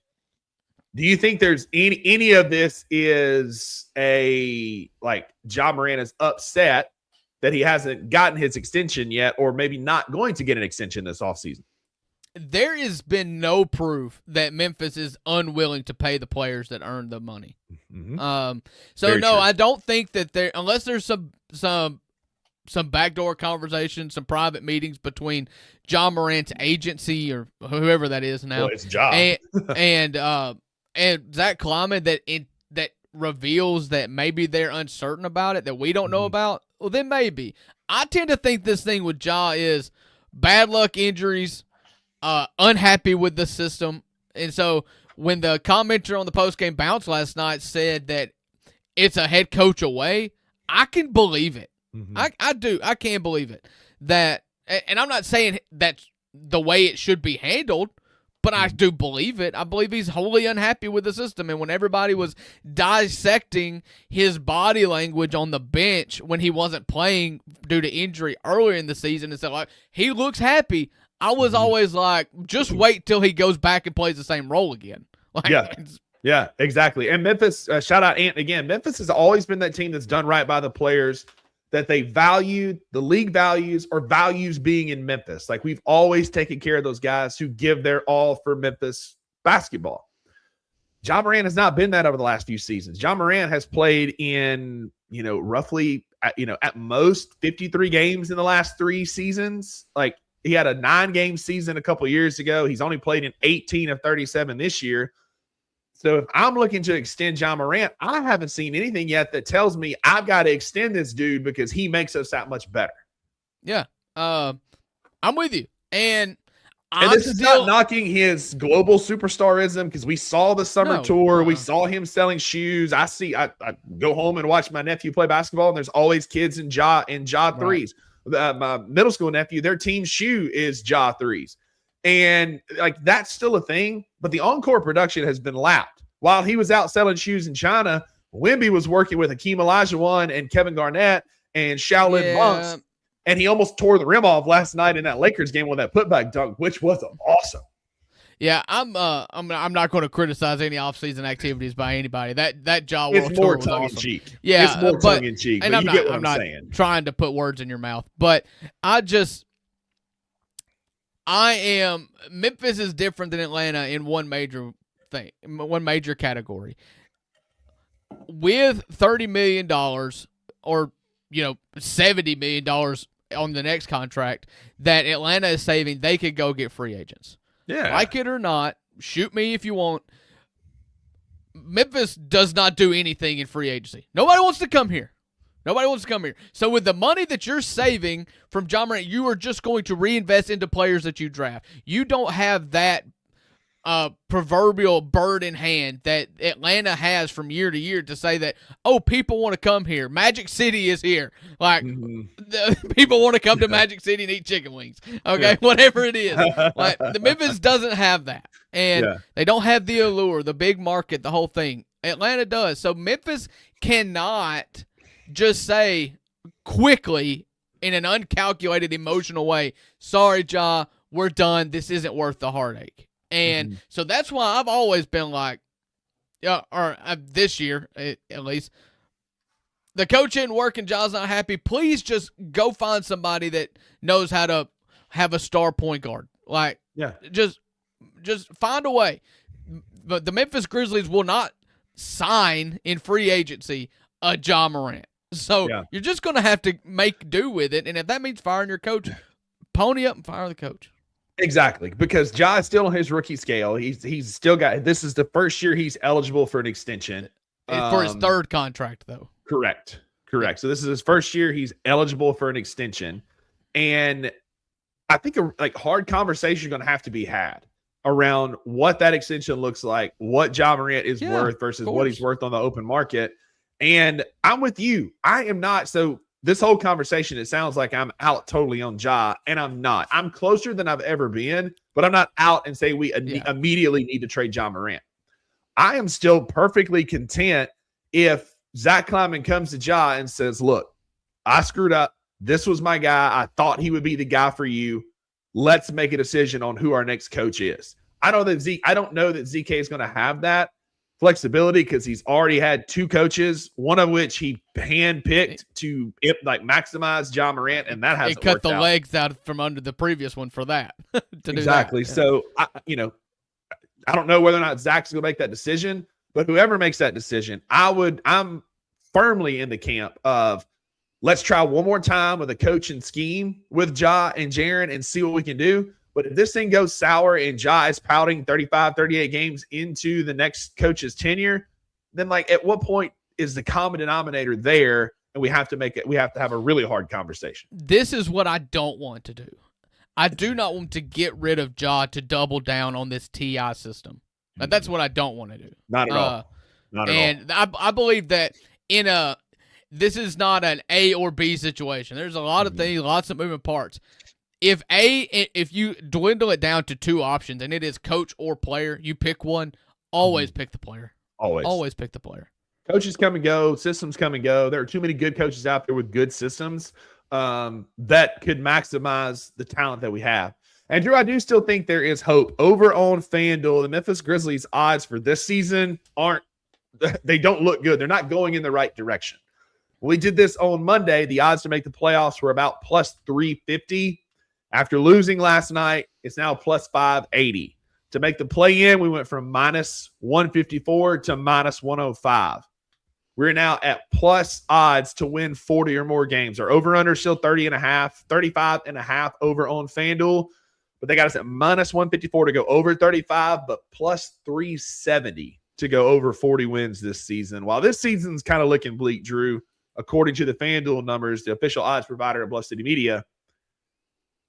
Do you think there's any of this is Ja Morant is upset that he hasn't gotten his extension yet, or maybe not going to get an extension this offseason?
There has been no proof that Memphis is unwilling to pay the players that earn the money. Very true. I don't think that unless there's some backdoor conversation, some private meetings between John Morant's agency or whoever that is now.
Well, it's Ja.
and Zach Kleiman that reveals that maybe they're uncertain about it, that we don't know about. Well, then maybe. I tend to think this thing with Ja is bad luck injuries, unhappy with the system. And so when the commenter on the postgame bounce last night said that it's a head coach away, I can believe it. I do. I can believe it. And I'm not saying that's the way it should be handled, but I do believe it. I believe he's wholly unhappy with the system. And when everybody was dissecting his body language on the bench when he wasn't playing due to injury earlier in the season and said, like, he looks happy, I was always like, just wait till he goes back and plays the same role again.
Yeah, exactly. And Memphis, shout out Ant again. Memphis has always been that team that's done right by the players, that they value the league values or values being in Memphis. Like, we've always taken care of those guys who give their all for Memphis basketball. Ja Morant has not been that over the last few seasons. Ja Morant has played in, roughly, at most 53 games in the last 3 seasons. Like, he had a 9-game season a couple years ago. He's only played in 18 of 37 this year. So if I'm looking to extend Ja Morant, I haven't seen anything yet that tells me I've got to extend this dude because he makes us that much better.
Yeah. I'm with you. And
this is not knocking his global superstarism, because we saw the summer tour. We saw him selling shoes. I go home and watch my nephew play basketball, and there's always kids in Ja threes. My middle school nephew, their team shoe is Ja threes. And that's still a thing, but the on-court production has been lapped. While he was out selling shoes in China, Wemby was working with Hakeem Olajuwon and Kevin Garnett and Shaolin Monks, and he almost tore the rim off last night in that Lakers game with that putback dunk, which was awesome.
Yeah, I'm not going to criticize any offseason activities by anybody. That Ja World
It's more
Tour was
tongue in
awesome.
cheek.
Yeah,
it's more tongue in cheek.
And
but you get what I'm
not
saying.
trying to put words in your mouth, but Memphis is different than Atlanta in one major category. With $30 million or $70 million on the next contract that Atlanta is saving, they could go get free agents.
Yeah.
Like it or not, shoot me if you want. Memphis does not do anything in free agency. Nobody wants to come here. So with the money that you're saving from Ja Morant, you are just going to reinvest into players that you draft. You don't have that proverbial bird in hand that Atlanta has from year to year to say that, oh, people want to come here. Magic City is here. Like, people want to come to Magic City and eat chicken wings. Okay, whatever it is. Like, the Memphis doesn't have that. And they don't have the allure, the big market, the whole thing. Atlanta does. So Memphis cannot just say quickly in an uncalculated emotional way, sorry, Ja, we're done. This isn't worth the heartache. And so that's why I've always been like, this year at least, the coach isn't working, Ja's not happy. Please just go find somebody that knows how to have a star point guard. Like, just find a way. But the Memphis Grizzlies will not sign in free agency a Ja Morant. So you're just going to have to make do with it. And if that means firing your coach, pony up and fire the coach.
Exactly, because Ja is still on his rookie scale. He's still got. This is the first year he's eligible for an extension
for his third contract, though.
Correct. So this is his first year. He's eligible for an extension, and I think a hard conversation is going to have to be had around what that extension looks like, what Ja Morant is worth versus what he's worth on the open market. And I'm with you. I am not so. This whole conversation, it sounds like I'm out totally on Ja, and I'm not. I'm closer than I've ever been, but I'm not out and say we immediately need to trade Ja Morant. I am still perfectly content if Zach Kleiman comes to Ja and says, look, I screwed up. This was my guy. I thought he would be the guy for you. Let's make a decision on who our next coach is. I don't know that ZK is going to have that flexibility because he's already had two coaches, one of which he handpicked to maximize Ja Morant, and that hasn't worked out.
He cut the legs out from under the previous one for that.
Exactly. So, I don't know whether or not Zach's going to make that decision, but whoever makes that decision, I'm firmly in the camp of let's try one more time with a coach and scheme with Ja and Jaren and see what we can do. But if this thing goes sour and Ja is pouting 35, 38 games into the next coach's tenure, then at what point is the common denominator there? And we have to have a really hard conversation.
This is what I don't want to do. I do not want to get rid of Ja to double down on this TI system. That's what I don't want to do.
Not at all. Not at all.
And I believe that this is not an A or B situation. There's a lot of things, lots of moving parts. If you dwindle it down to two options and it is coach or player, you pick one, always pick the player. Always pick the player.
Coaches come and go, systems come and go. There are too many good coaches out there with good systems that could maximize the talent that we have. And Drew, I do still think there is hope. Over on FanDuel, the Memphis Grizzlies odds for this season they don't look good. They're not going in the right direction. When we did this on Monday, the odds to make the playoffs were about plus 350. After losing last night, it's now plus 580. To make the play-in, we went from minus 154 to minus 105. We're now at plus odds to win 40 or more games. Our over-under still 35 and a half over on FanDuel. But they got us at minus 154 to go over 35, but plus 370 to go over 40 wins this season. While this season's kind of looking bleak, Drew, according to the FanDuel numbers, the official odds provider at Bluff City Media,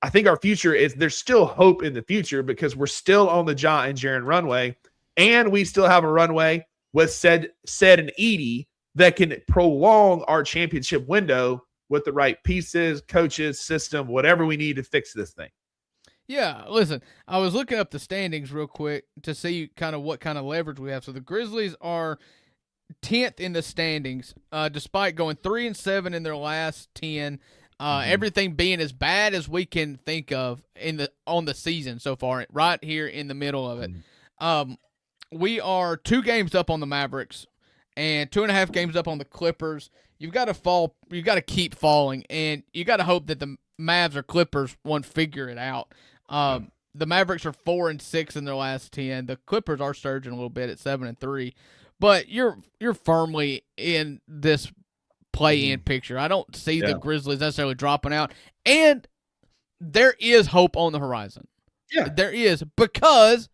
I think our future there's still hope in the future because we're still on the Ja and Jaren runway, and we still have a runway with said and Edey that can prolong our championship window with the right pieces, coaches, system, whatever we need to fix this thing.
Yeah, listen, I was looking up the standings real quick to see kind of what kind of leverage we have. So the Grizzlies are 10th in the standings, despite going 3-7 in their last 10. Everything being as bad as we can think of on the season so far, right here in the middle of it. We are 2 games up on the Mavericks and 2.5 games up on the Clippers. You've got to keep falling, and you got to hope that the Mavs or Clippers won't figure it out. The Mavericks are 4-6 in their last 10. The Clippers are surging a little bit at 7-3, but you're firmly in this play-in picture. I don't see the Grizzlies necessarily dropping out, and there is hope on the horizon.
Yeah,
there is, because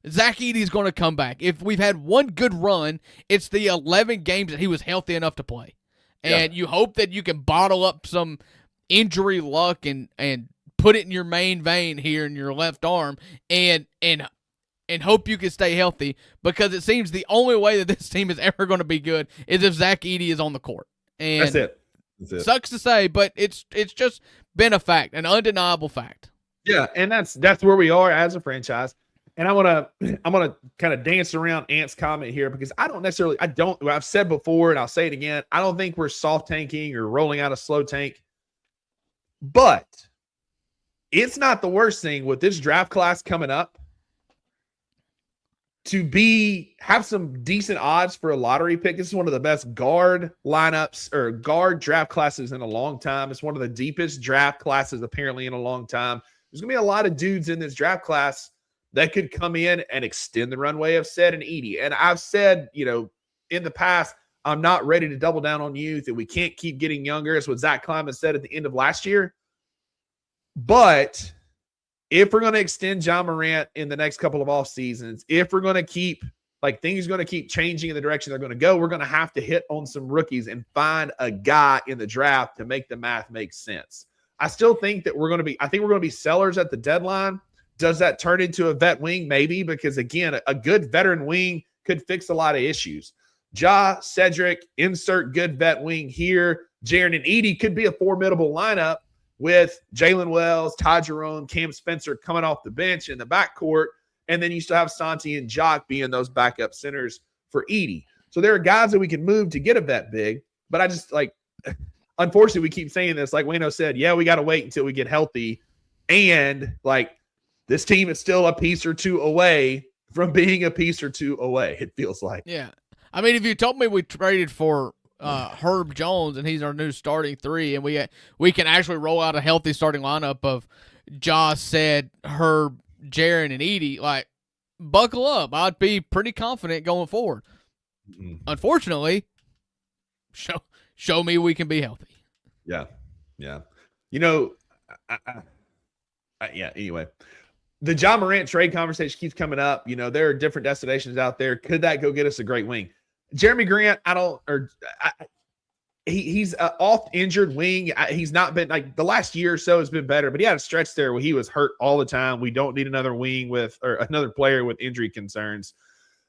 Zach Edey's going to come back. If we've had one good run, it's the 11 games that he was healthy enough to play, and you hope that you can bottle up some injury luck and put it in your main vein here in your left arm and hope you can stay healthy, because it seems the only way that this team is ever going to be good is if Zach Edey is on the court. And
that's it.
Sucks to say, but it's just been a fact, an undeniable fact.
Yeah, and that's where we are as a franchise. And I'm gonna kind of dance around Ant's comment here, because I've said before and I'll say it again, I don't think we're soft tanking or rolling out a slow tank. But it's not the worst thing with this draft class coming up to have some decent odds for a lottery pick. This is one of the best guard lineups or guard draft classes in a long time. It's one of the deepest draft classes apparently in a long time. There's going to be a lot of dudes in this draft class that could come in and extend the runway of Sed and Edey. And I've said, in the past, I'm not ready to double down on youth, and we can't keep getting younger. That's what Zach Kleiman said at the end of last year. But if we're going to extend John Morant in the next couple of off seasons, if we're going to keep things are going to keep changing in the direction they're going to go, we're going to have to hit on some rookies and find a guy in the draft to make the math make sense. I still think that we're going to be sellers at the deadline. Does that turn into a vet wing? Maybe, because again, a good veteran wing could fix a lot of issues. Ja, Cedric, insert good vet wing here. Jaren and Edey could be a formidable lineup with Jalen Wells, Ty Jerome, Cam Spencer coming off the bench in the backcourt. And then you still have Santi and Jock being those backup centers for Edey. So there are guys that we can move to get a vet big. But I just unfortunately, we keep saying this. Like Wayno said, we got to wait until we get healthy. And this team is still a piece or two away from being a piece or two away, it feels like.
Yeah. I mean, if you told me we traded for Herb Jones and he's our new starting 3, and we can actually roll out a healthy starting lineup of Josh, Said, Herb, Jaren, and Edey, buckle up. I'd be pretty confident going forward. Mm-hmm. Unfortunately, show me we can be healthy.
Yeah. Anyway. The John Morant trade conversation keeps coming up. There are different destinations out there. Could that go get us a great wing? Jeremy Grant, he's an oft injured wing. He's not been the last year or so has been better, but he had a stretch there where he was hurt all the time. We don't need another wing or another player with injury concerns.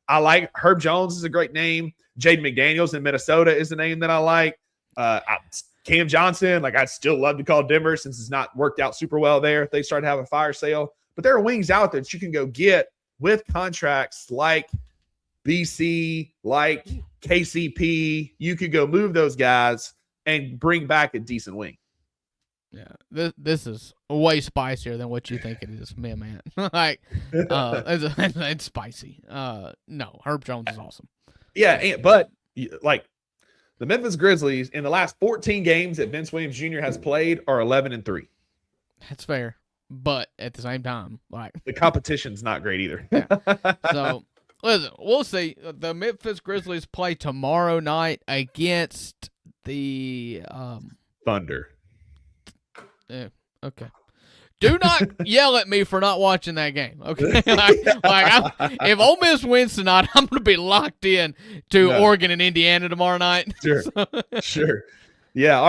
I like Herb Jones is a great name. Jaden McDaniels in Minnesota is the name that I like. Cam Johnson, I'd still love to call Denver since it's not worked out super well there if they start to have a fire sale. But there are wings out there that you can go get with contracts like BC, like KCP. You could go move those guys and bring back a decent wing.
Yeah, this is way spicier than what you think it is, man. It's spicy. No, Herb Jones is awesome.
Yeah, but the Memphis Grizzlies in the last 14 games that Vince Williams Jr. has played are 11-3.
That's fair. But at the same time,
the competition's not great either.
Yeah. So, listen, we'll see. The Memphis Grizzlies play tomorrow night against the
Thunder.
Yeah, okay. Do not yell at me for not watching that game. Okay, if Ole Miss wins tonight, I'm going to be locked in to Oregon and Indiana tomorrow night.
Sure, sure. Yeah,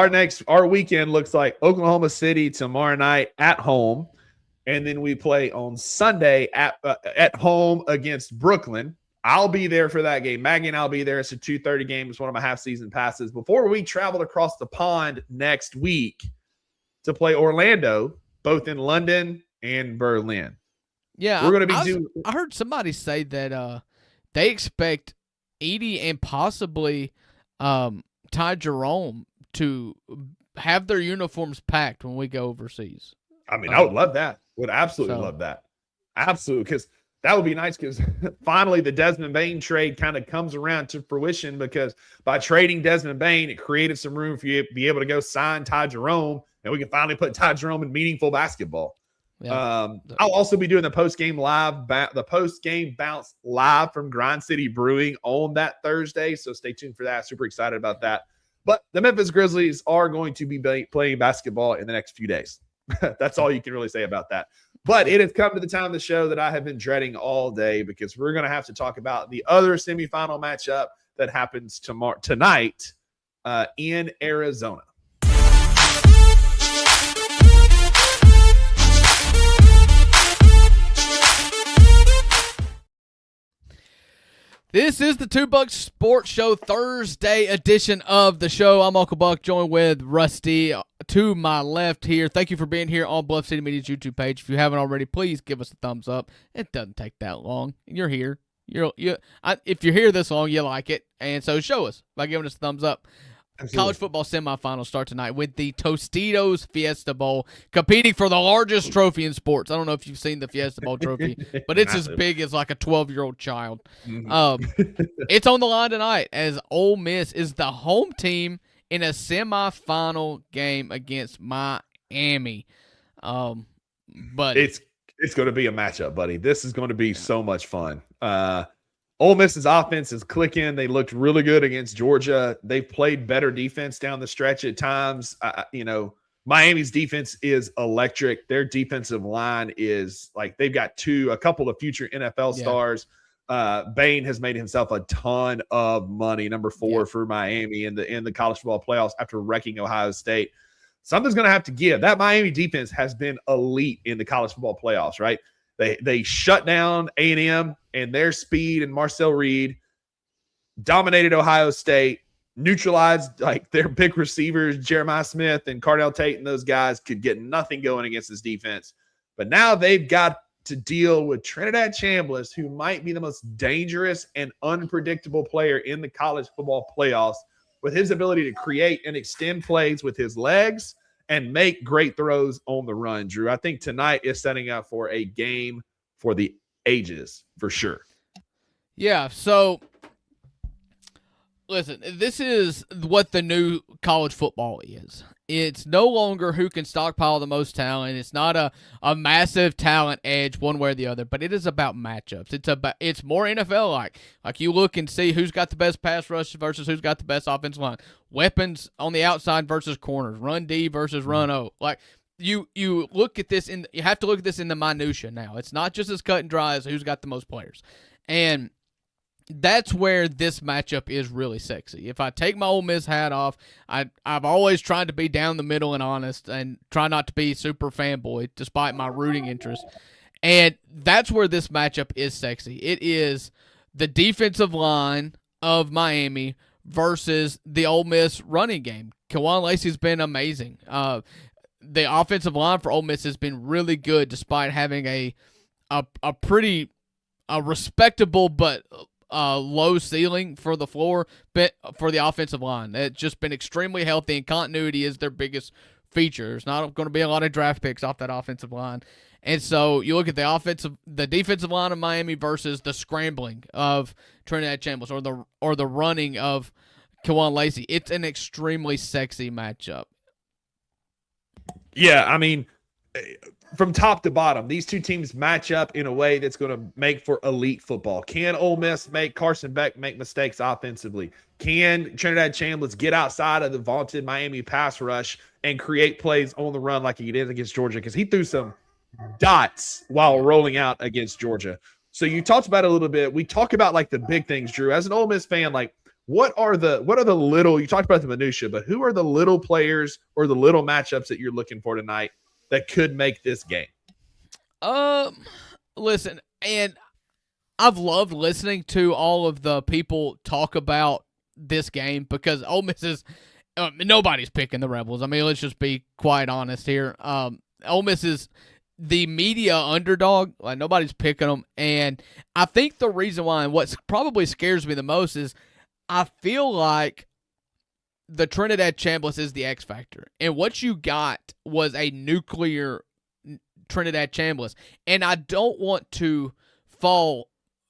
our weekend looks like Oklahoma City tomorrow night at home, and then we play on Sunday at home against Brooklyn. I'll be there for that game. Maggie and I'll be there. It's a 2:30 game. It's one of my half-season passes. Before we travel across the pond next week to play Orlando, both in London and Berlin.
Yeah,
we're going to be
I heard somebody say that they expect Edie and possibly Ty Jerome to have their uniforms packed when we go overseas.
I mean, I would love that. Would absolutely love that. Absolutely, because that would be nice, because finally the Desmond Bain trade kind of comes around to fruition, because by trading Desmond Bain, it created some room for you to be able to go sign Ty Jerome, and we can finally put Ty Jerome in meaningful basketball. Yeah. I'll also be doing the post-game bounce live from Grind City Brewing on that Thursday, so stay tuned for that. Super excited about that. But the Memphis Grizzlies are going to be playing basketball in the next few days. That's all you can really say about that. But it has come to the time of the show that I have been dreading all day, because we're going to have to talk about the other semifinal matchup that happens tonight in Arizona.
This is the Two Bucks Sports Show Thursday edition of the show. I'm Uncle Buck, joined with Rusty to my left here. Thank you for being here on Bluff City Media's YouTube page. If you haven't already, please give us a thumbs up. It doesn't take that long. You're here. If you're here this long, you like it, and so show us by giving us a thumbs up. Absolutely. College football semifinals start tonight with the Tostitos Fiesta Bowl, competing for the largest trophy in sports. I don't know if you've seen the Fiesta Bowl trophy, but it's as big as like a 12-year-old child. It's on the line tonight as Ole Miss is the home team in a semifinal game against Miami. But
it's going to be a matchup, buddy. This is going to be so much fun. Ole Miss's offense is clicking. They looked really good against Georgia. They've played better defense down the stretch at times. Miami's defense is electric. Their defensive line is like, they've got a couple of future NFL stars. Bain has made himself a ton of money, number 4 for Miami in the college football playoffs after wrecking Ohio State. Something's going to have to give. That Miami defense has been elite in the college football playoffs, right? They shut down A&M and their speed, and Marcel Reed dominated Ohio State, neutralized like their big receivers, Jeremiah Smith and Cardell Tate, and those guys could get nothing going against this defense. But now they've got to deal with Trinidad Chambliss, who might be the most dangerous and unpredictable player in the college football playoffs, with his ability to create and extend plays with his legs and make great throws on the run. Drew, I think tonight is setting up for a game for the ages, for sure.
Yeah, so listen, this is what the new college football is. It's no longer who can stockpile the most talent. It's not a massive talent edge one way or the other, but it is about matchups. It's more NFL-like. Like, you look and see who's got the best pass rush versus who's got the best offensive line. Weapons on the outside versus corners. Run D versus run O. Like, you look at this you have to look at this in the minutia now. It's not just as cut and dry as who's got the most players. And that's where this matchup is really sexy. If I take my Ole Miss hat off, I've always tried to be down the middle and honest and try not to be super fanboy despite my rooting interest. And that's where this matchup is sexy. It is the defensive line of Miami versus the Ole Miss running game. Kawan Lacey's been amazing. The offensive line for Ole Miss has been really good despite having a pretty respectable but low ceiling for the floor, but for the offensive line. It's just been extremely healthy, and continuity is their biggest feature. There's not going to be a lot of draft picks off that offensive line. And so you look at the defensive line of Miami versus the scrambling of Trinidad Chambliss or the running of Kawan Lacey. It's an extremely sexy matchup.
Yeah, I mean, from top to bottom, these two teams match up in a way that's going to make for elite football. Can Ole Miss make Carson Beck make mistakes offensively? Can Trinidad Chambliss get outside of the vaunted Miami pass rush and create plays on the run like he did against Georgia? Because he threw some dots while rolling out against Georgia. So you talked about it a little bit. We talk about like the big things, Drew. As an Ole Miss fan, like what are the little, you talked about the minutia, but who are the little players or the little matchups that you're looking for tonight that could make this game?
Listen, and I've loved listening to all of the people talk about this game because Ole Miss is nobody's picking the Rebels. I mean, let's just be quite honest here. Ole Miss is the media underdog. Like, nobody's picking them. And I think the reason why, and what probably scares me the most, is I feel like the Trinidad Chambliss is the X factor. And what you got was a nuclear Trinidad Chambliss. And I don't want to fall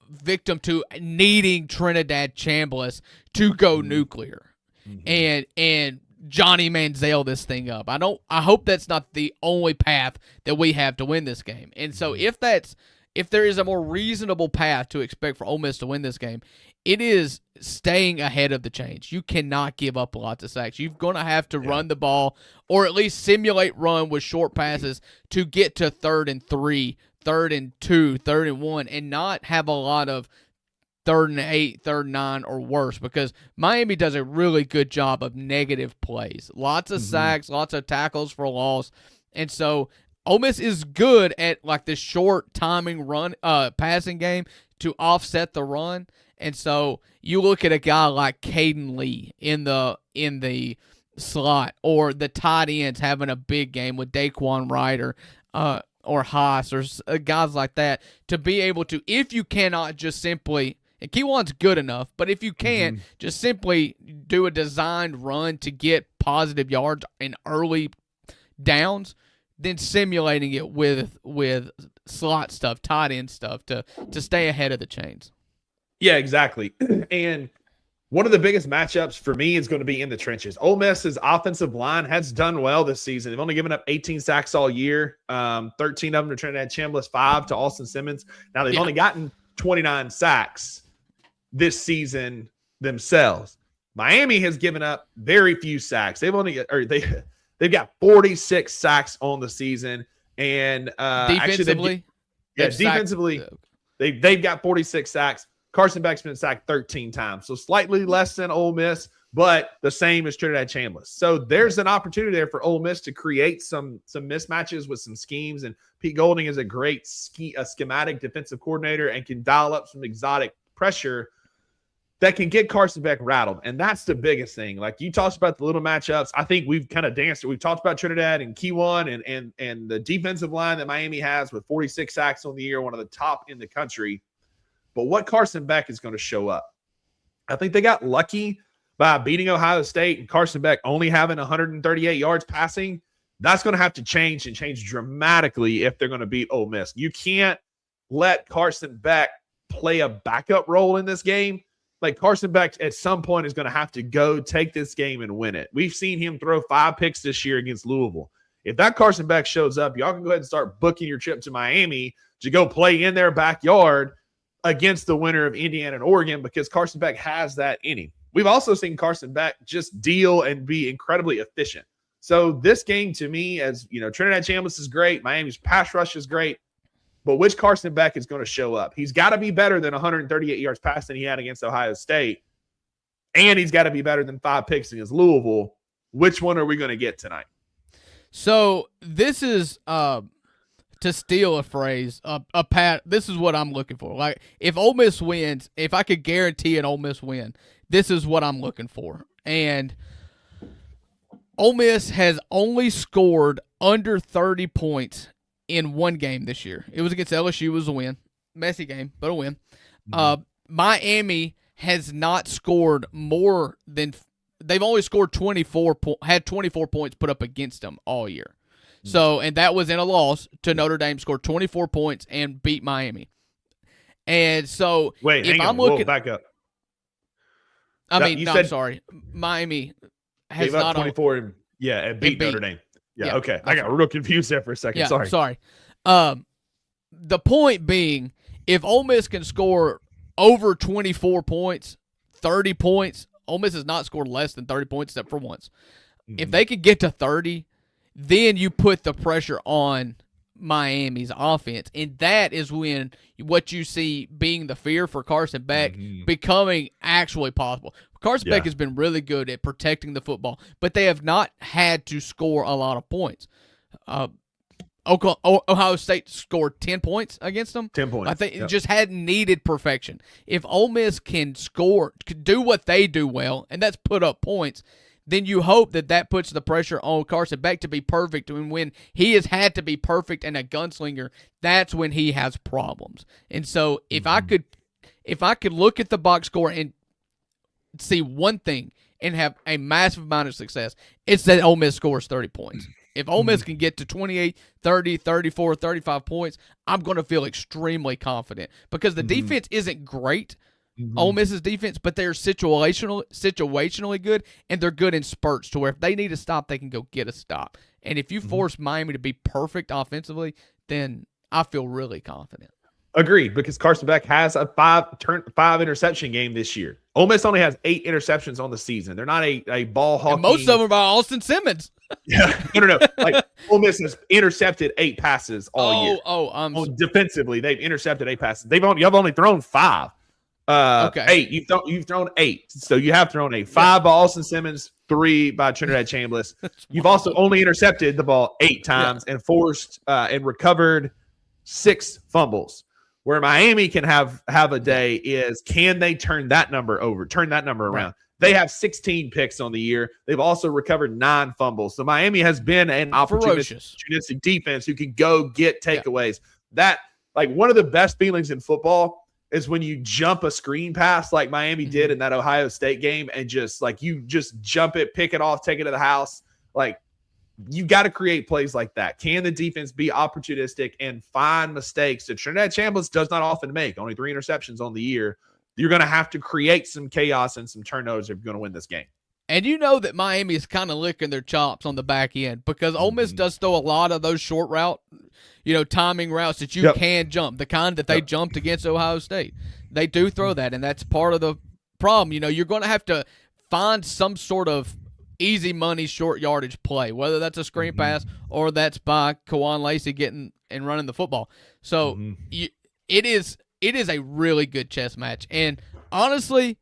victim to needing Trinidad Chambliss to go nuclear and Johnny Manziel this thing up. I hope that's not the only path that we have to win this game. And so if there is a more reasonable path to expect for Ole Miss to win this game, it is staying ahead of the chains. You cannot give up lots of sacks. You're going to have to run the ball, or at least simulate run with short passes to get to 3rd and 3, 3rd and 2, 3rd and 1, and not have a lot of 3rd and 8, 3rd and 9, or worse, because Miami does a really good job of negative plays. Lots of sacks, lots of tackles for loss. And so Ole Miss is good at like the short timing run passing game to offset the run. And so you look at a guy like Caden Lee in the slot, or the tight ends having a big game with Daquan Wright or Haas or guys like that, to be able to, if you cannot just simply, and Keywan's good enough, but if you can't just simply do a designed run to get positive yards in early downs, then simulating it with slot stuff, tight end stuff to stay ahead of the chains.
Yeah, exactly. And one of the biggest matchups for me is going to be in the trenches. Ole Miss's offensive line has done well this season. They've only given up 18 sacks all year, 13 of them to Trinidad Chambliss, 5 to Austin Simmons. Now, they've only gotten 29 sacks this season themselves. Miami has given up very few sacks. They've got 46 sacks on the season. And
defensively,
defensively, they've got 46 sacks. Carson Beck's been sacked 13 times, so slightly less than Ole Miss, but the same as Trinidad Chambliss. So there's an opportunity there for Ole Miss to create some mismatches with some schemes, and Pete Golding is a great schematic defensive coordinator and can dial up some exotic pressure that can get Carson Beck rattled, and that's the biggest thing. Like you talked about the little matchups, I think we've kind of danced it. We've talked about Trinidad and Keywan and the defensive line that Miami has with 46 sacks on the year, one of the top in the country. But what Carson Beck is going to show up, I think they got lucky by beating Ohio State and Carson Beck only having 138 yards passing. That's going to have to change and change dramatically if they're going to beat Ole Miss. You can't let Carson Beck play a backup role in this game. Like, Carson Beck at some point is going to have to go take this game and win it. We've seen him throw 5 picks this year against Louisville. If that Carson Beck shows up, y'all can go ahead and start booking your trip to Miami to go play in their backyard against the winner of Indiana and Oregon, because Carson Beck has that in him. We've also seen Carson Beck just deal and be incredibly efficient. So this game, to me, as you know, Trinidad Chambliss is great. Miami's pass rush is great. But which Carson Beck is going to show up? He's got to be better than 138 yards passing he had against Ohio State. And he's got to be better than 5 picks against Louisville. Which one are we going to get tonight?
So this is to steal a phrase, a pat. This is what I'm looking for. Like, if Ole Miss wins, if I could guarantee an Ole Miss win, this is what I'm looking for. And Ole Miss has only scored under 30 points in one game this year. It was against LSU. It was a win. Messy game, but a win. Miami has not scored more than – they've only scored 24 – had 24 points put up against them all year. So, and that was in a loss to Notre Dame, scored 24 points and beat Miami. And so,
wait,
if
hang
I'm
on.
looking,
Whoa, back up.
I'm sorry. Miami has
gave up
not
24 and beat Notre Dame. Yeah, okay. I got real confused there for a second.
Yeah,
sorry.
The point being, if Ole Miss can score over 24 points, 30 points, Ole Miss has not scored less than 30 points except for once. If they could get to 30, then you put the pressure on Miami's offense, and that is when what you see being the fear for Carson Beck becoming actually possible. Carson Beck has been really good at protecting the football, but they have not had to score a lot of points. Ohio State scored 10 points against them.
10 points.
I think it just hadn't needed perfection. If Ole Miss can score, can do what they do well, and that's put up points, then you hope that puts the pressure on Carson Beck to be perfect. And when he has had to be perfect and a gunslinger, that's when he has problems. And so if I could look at the box score and see one thing and have a massive amount of success, it's that Ole Miss scores 30 points. If Ole Miss can get to 28, 30, 34, 35 points, I'm going to feel extremely confident because the defense isn't great, Ole Miss's defense, but they're situationally good, and they're good in spurts to where if they need a stop, they can go get a stop. And if you force Miami to be perfect offensively, then I feel really confident.
Agreed, because Carson Beck has a five interception game this year. Ole Miss only has 8 interceptions on the season. They're not a ball hawking.
And most of them are by Austin Simmons.
Yeah, no. Like Ole Miss has intercepted 8 passes all year. Defensively, they've intercepted 8 passes. You've only thrown 5.
Okay.
8. You've thrown 8. So you have thrown 8. 5 by Austin Simmons, 3 by Trinidad Chambliss. You've also only intercepted the ball 8 times and forced and recovered 6 fumbles. Where Miami can have a day is, can they turn that number around? Right. They have 16 picks on the year. They've also recovered 9 fumbles. So Miami has been an opportunistic defense who can go get takeaways. That, like, one of the best feelings in football is when you jump a screen pass like Miami did in that Ohio State game and just jump it, pick it off, take it to the house. Like, you got to create plays like that. Can the defense be opportunistic and find mistakes that Trinidad Chambliss does not often make? Only 3 interceptions on the year. You're going to have to create some chaos and some turnovers if you're going to win this game.
And you know that Miami is kind of licking their chops on the back end because Ole Miss does throw a lot of those short route, timing routes that you can jump, the kind that they jumped against Ohio State. They do throw that, and that's part of the problem. You're going to have to find some sort of easy money, short yardage play, whether that's a screen pass or that's by Kawan Lacey getting and running the football. So it is a really good chess match. And honestly,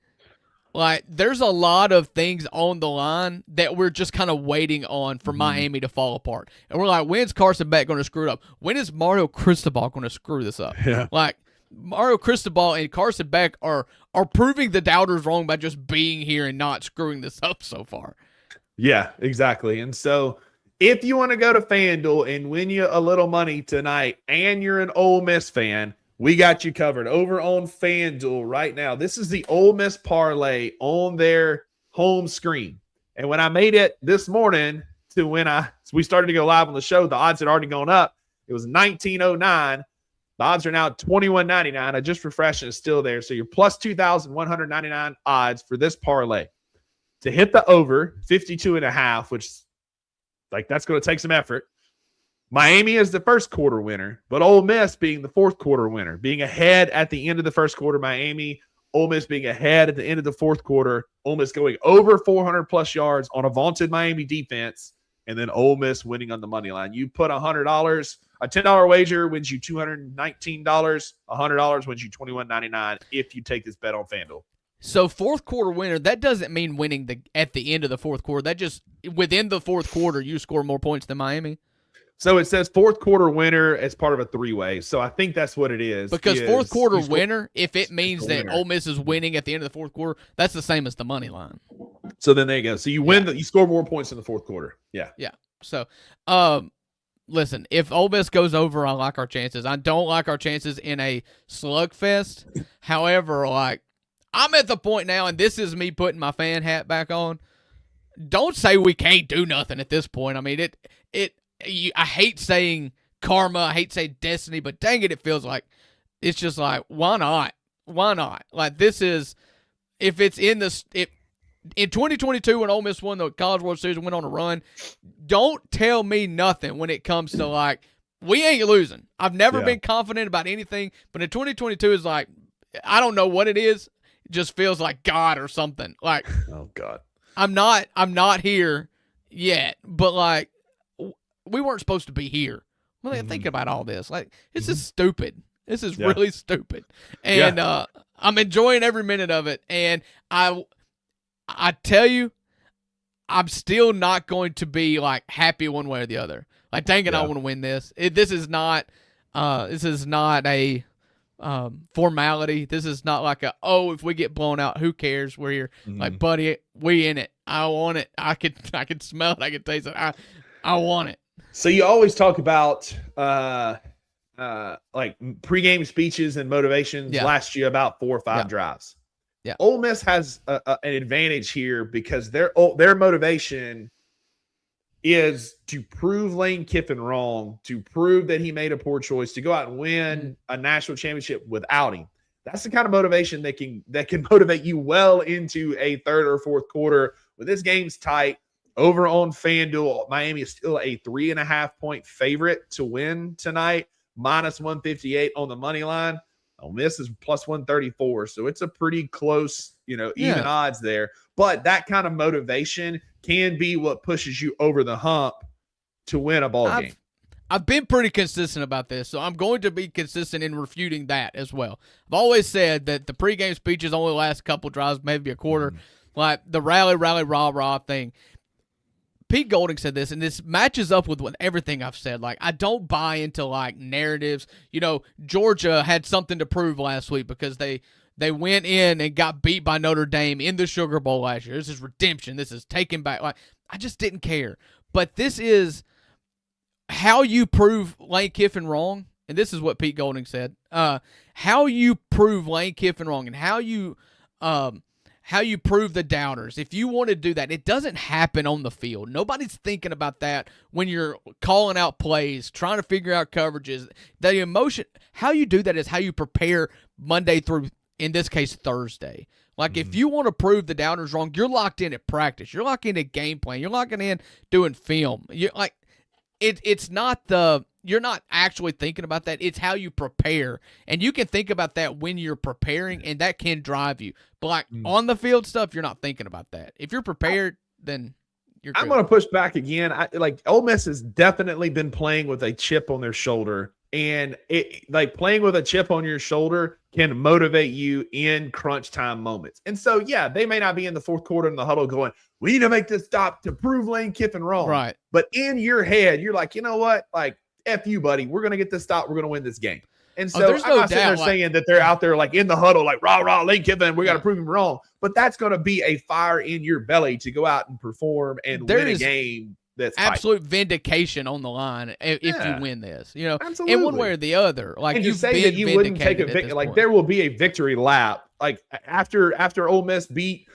like, there's a lot of things on the line that we're just kind of waiting on for Miami to fall apart. And we're like, when's Carson Beck going to screw it up? When is Mario Cristobal going to screw this up?
Yeah.
Like, Mario Cristobal and Carson Beck are proving the doubters wrong by just being here and not screwing this up so far.
Yeah, exactly. And so if you want to go to FanDuel and win you a little money tonight and you're an Ole Miss fan, we got you covered over on FanDuel right now. This is the Ole Miss parlay on their home screen. And when I made it this morning to when we started to go live on the show, the odds had already gone up. It was 1909. The odds are now 21.99. I just refreshed and it's still there. So you're plus 2,199 odds for this parlay. To hit the over 52.5, which, like, that's going to take some effort. Miami is the first quarter winner, but Ole Miss being the fourth quarter winner, being ahead at the end of the first quarter. Miami, Ole Miss being ahead at the end of the fourth quarter. Ole Miss going over 400 plus yards on a vaunted Miami defense, and then Ole Miss winning on the money line. You put $100, a $10 wager wins you $219. $100 wins you $21.99 if you take this bet on FanDuel.
So fourth quarter winner, that doesn't mean winning at the end of the fourth quarter. That just within the fourth quarter, you score more points than Miami.
So it says fourth quarter winner as part of a 3-way. So I think that's what it is.
Because fourth quarter winner, if it means that Ole Miss is winning at the end of the fourth quarter, that's the same as the money line.
So then there you go. So you win, you score more points in the fourth quarter. Yeah.
Yeah. So, listen, if Ole Miss goes over, I like our chances. I don't like our chances in a slugfest. However, like, I'm at the point now, and this is me putting my fan hat back on. Don't say we can't do nothing at this point. I mean, I hate saying karma. I hate saying destiny, but dang it, it feels like it's just like, why not? Why not? Like, this is, if it's in this, in 2022 when Ole Miss won the College World Series and went on a run, don't tell me nothing when it comes to, like, we ain't losing. I've never been confident about anything, but in 2022 is like, I don't know what it is. It just feels like God or something. Like,
oh God,
I'm not here yet, but like, we weren't supposed to be here. Well, think about all this. Like, this is stupid. This is really stupid. And I'm enjoying every minute of it. And I tell you, I'm still not going to be like happy one way or the other. Like, dang it, I want to win this. This is not a formality. This is not like if we get blown out, who cares? We're here. Like, buddy, we in it. I want it. I could smell it. I could taste it. I want it.
So you always talk about like pregame speeches and motivations.
Yeah.
Last year about 4 or 5 drives.
Yeah.
Ole Miss has an advantage here because their motivation is to prove Lane Kiffin wrong, to prove that he made a poor choice, to go out and win a national championship without him. That's the kind of motivation that can motivate you well into a third or fourth quarter. When this game's tight, over on FanDuel, Miami is still a 3.5-point favorite to win tonight, minus 158 on the money line. Ole Miss is plus 134, so it's a pretty close, even odds there. But that kind of motivation can be what pushes you over the hump to win a ball game.
I've been pretty consistent about this, so I'm going to be consistent in refuting that as well. I've always said that the pregame speeches only last a couple drives, maybe a quarter, like the rally, rah thing. Pete Golding said this, and this matches up with everything I've said. Like, I don't buy into, like, narratives. Georgia had something to prove last week because they went in and got beat by Notre Dame in the Sugar Bowl last year. This is redemption. This is taking back. Like, I just didn't care. But this is how you prove Lane Kiffin wrong, and this is what Pete Golding said. How you prove Lane Kiffin wrong and how you prove the doubters. If you want to do that, it doesn't happen on the field. Nobody's thinking about that when you're calling out plays, trying to figure out coverages. The emotion, how you do that is how you prepare Monday through, in this case, Thursday. Like, if you want to prove the doubters wrong, you're locked in at practice. You're locked in at game plan. You're locking in doing film. You're not actually thinking about that. It's how you prepare. And you can think about that when you're preparing, and that can drive you. But, like, on the field stuff, you're not thinking about that. If you're prepared, then you're good.
I'm going to push back again. Ole Miss has definitely been playing with a chip on their shoulder. And playing with a chip on your shoulder can motivate you in crunch time moments. And so, yeah, they may not be in the fourth quarter in the huddle going, we need to make this stop to prove Lane Kiffin wrong.
Right.
But in your head, you're like, you know what? Like, F you, buddy. We're going to get this stop. We're going to win this game. And so
there's
I'm
no
not sitting there
doubt,
saying that they're out there like in the huddle, like rah, Lane Kiffin, we got to prove him wrong. But that's going to be a fire in your belly to go out and perform and win a game. That's
absolute vindication on the line if you win this,
Absolutely.
in one way or the other. Like,
and
you
say that you wouldn't take a victory, like there will be a victory lap. Like after Ole Miss beat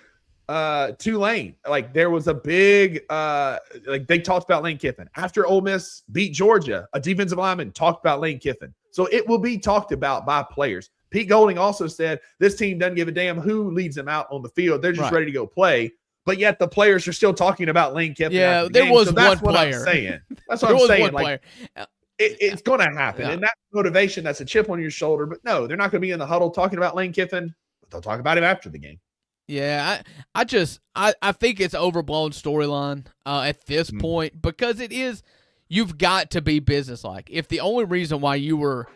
Tulane, like there was a big like they talked about Lane Kiffin. After Ole Miss beat Georgia, a defensive lineman talked about Lane Kiffin. So it will be talked about by players. Pete Golding also said this team doesn't give a damn who leads them out on the field. They're just ready to go play. But yet the players are still talking about Lane Kiffin.
Yeah, there was one player.
I'm saying. That's what I'm saying. Like, it's going to happen. And that motivation, that's a chip on your shoulder. But no, they're not going to be in the huddle talking about Lane Kiffin. But they'll talk about him after the game.
Yeah, I think it's overblown storyline at this point because it is. You've got to be businesslike. If the only reason why you were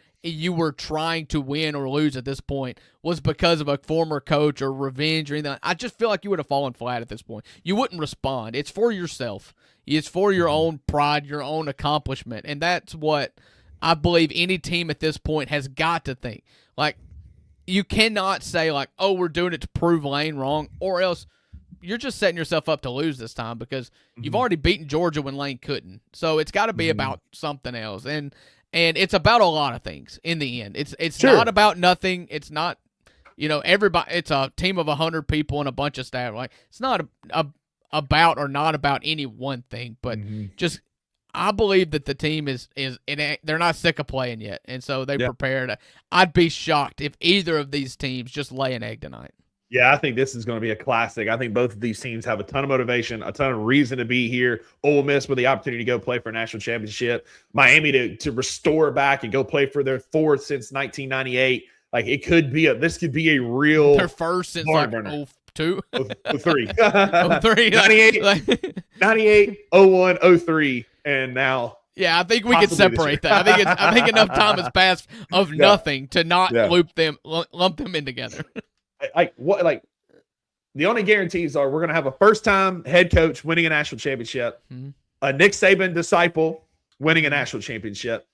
trying to win or lose at this point was because of a former coach or revenge or anything, I just feel like you would have fallen flat at this point. You wouldn't respond. It's for yourself. It's for your own pride, your own accomplishment, and that's what I believe any team at this point has got to think. Like, you cannot say, like, oh, we're doing it to prove Lane wrong, or else you're just setting yourself up to lose this time because you've already beaten Georgia when Lane couldn't. So it's got to be about something else. And it's about a lot of things in the end. It's not about nothing. It's not, everybody. It's a team of 100 people and a bunch of staff. Like, it's not about or not about any one thing, but just I believe that the team is they're not sick of playing yet, and so they prepared. I'd be shocked if either of these teams just lay an egg tonight.
Yeah, I think this is going to be a classic. I think both of these teams have a ton of motivation, a ton of reason to be here. Ole Miss with the opportunity to go play for a national championship. Miami to restore back and go play for their fourth since 1998. Like, it could be this could be a real
their first since like 02.
03.
03.
98, 01, 03, and now.
Yeah, I think we could separate that. I think enough time has passed of nothing to not lump them in together.
The only guarantees are we're going to have a first-time head coach winning a national championship, a Nick Saban disciple winning a national championship,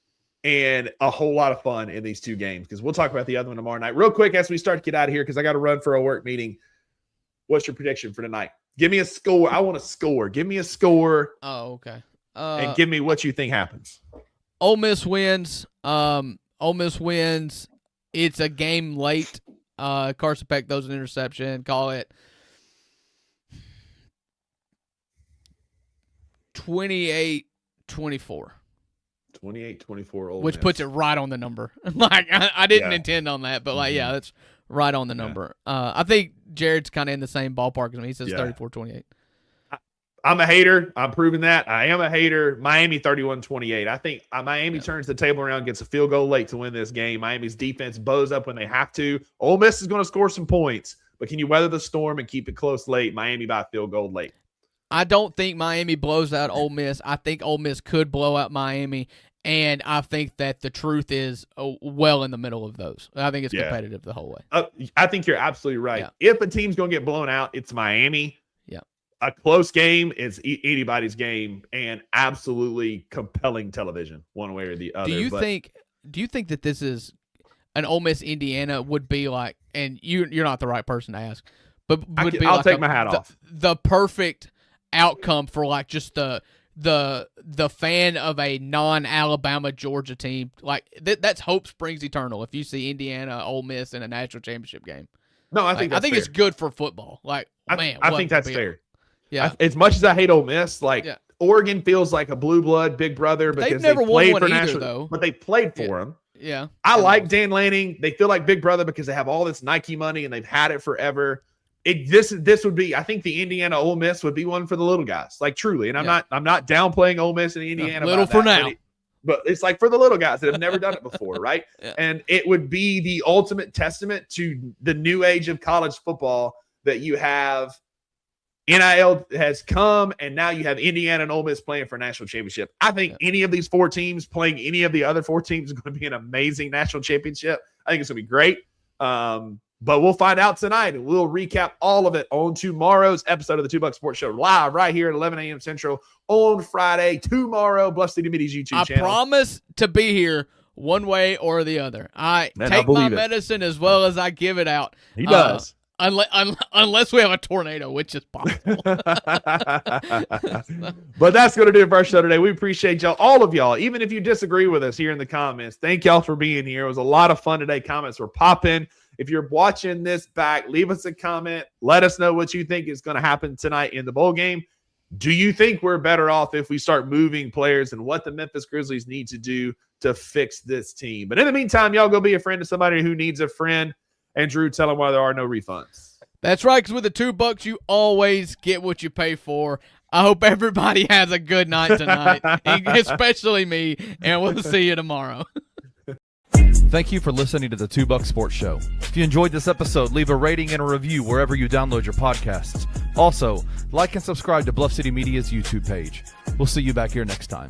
and a whole lot of fun in these two games because we'll talk about the other one tomorrow night. Real quick as we start to get out of here because I got to run for a work meeting. What's your prediction for tonight? Give me a score. I want a score. Give me a score.
Oh, okay.
And give me what you think happens.
Ole Miss wins. Ole Miss wins. It's a game late. Carson Peck throws an interception. Call it 28-24.
28-24 Ole
Which
Miss.
puts it right on the number. Like I didn't intend on that, but like that's right on the number. I think Jared's kind of in the same ballpark as me. He says 34-28.
I'm a hater. I'm proving that. I am a hater. Miami 31-28. I think Miami turns the table around, gets a field goal late to win this game. Miami's defense bows up when they have to. Ole Miss is going to score some points, but can you weather the storm and keep it close late? Miami by a field goal late.
I don't think Miami blows out Ole Miss. I think Ole Miss could blow out Miami, and I think that the truth is well in the middle of those. I think it's competitive the whole way.
I think you're absolutely right.
Yeah.
If a team's going to get blown out, it's Miami.
Yeah.
A close game is anybody's game, and absolutely compelling television, one way or the other.
Do you think that this is an Ole Miss Indiana would be like? And you're not the right person to ask, but
I'll take my hat off.
The perfect outcome for like just the fan of a non-Alabama Georgia team. Like that's hope springs eternal if you see Indiana Ole Miss in a national championship game.
No, I think
it's good for football. Like
I think that's fair.
Yeah.
As much as I hate Ole Miss, Oregon feels like a blue blood big brother because
they've never
played
won
for
one either,
national,
though.
but they played for him.
Yeah.
I like Dan Lanning. They feel like big brother because they have all this Nike money and they've had it forever. This would be, I think the Indiana Ole Miss would be one for the little guys, like truly. And I'm not downplaying Ole Miss and Indiana.
Little for now.
But it's like for the little guys that have never done it before, right?
Yeah.
And it would be the ultimate testament to the new age of college football that you have. NIL has come, and now you have Indiana and Ole Miss playing for a national championship. I think any of these four teams playing any of the other four teams is going to be an amazing national championship. I think it's going to be great. But we'll find out tonight, and we'll recap all of it on tomorrow's episode of the $2 Sports Show, live right here at 11 a.m. Central on Friday, tomorrow, Bluff City Media's YouTube channel.
I promise to be here one way or the other. I take my medicine as well as I give it out.
He does.
Unless we have a tornado, which is possible.
But that's going to do it for our show today. We appreciate y'all, all of y'all, even if you disagree with us here in the comments. Thank y'all for being here. It was a lot of fun today. Comments were popping. If you're watching this back, leave us a comment. Let us know what you think is going to happen tonight in the bowl game. Do you think we're better off if we start moving players, and what the Memphis Grizzlies need to do to fix this team? But in the meantime, y'all go be a friend to somebody who needs a friend. And Drew, tell them why there are no refunds.
That's right, because with the $2, you always get what you pay for. I hope everybody has a good night tonight, especially me, and we'll see you tomorrow.
Thank you for listening to the $2 Sports Show. If you enjoyed this episode, leave a rating and a review wherever you download your podcasts. Also, like and subscribe to Bluff City Media's YouTube page. We'll see you back here next time.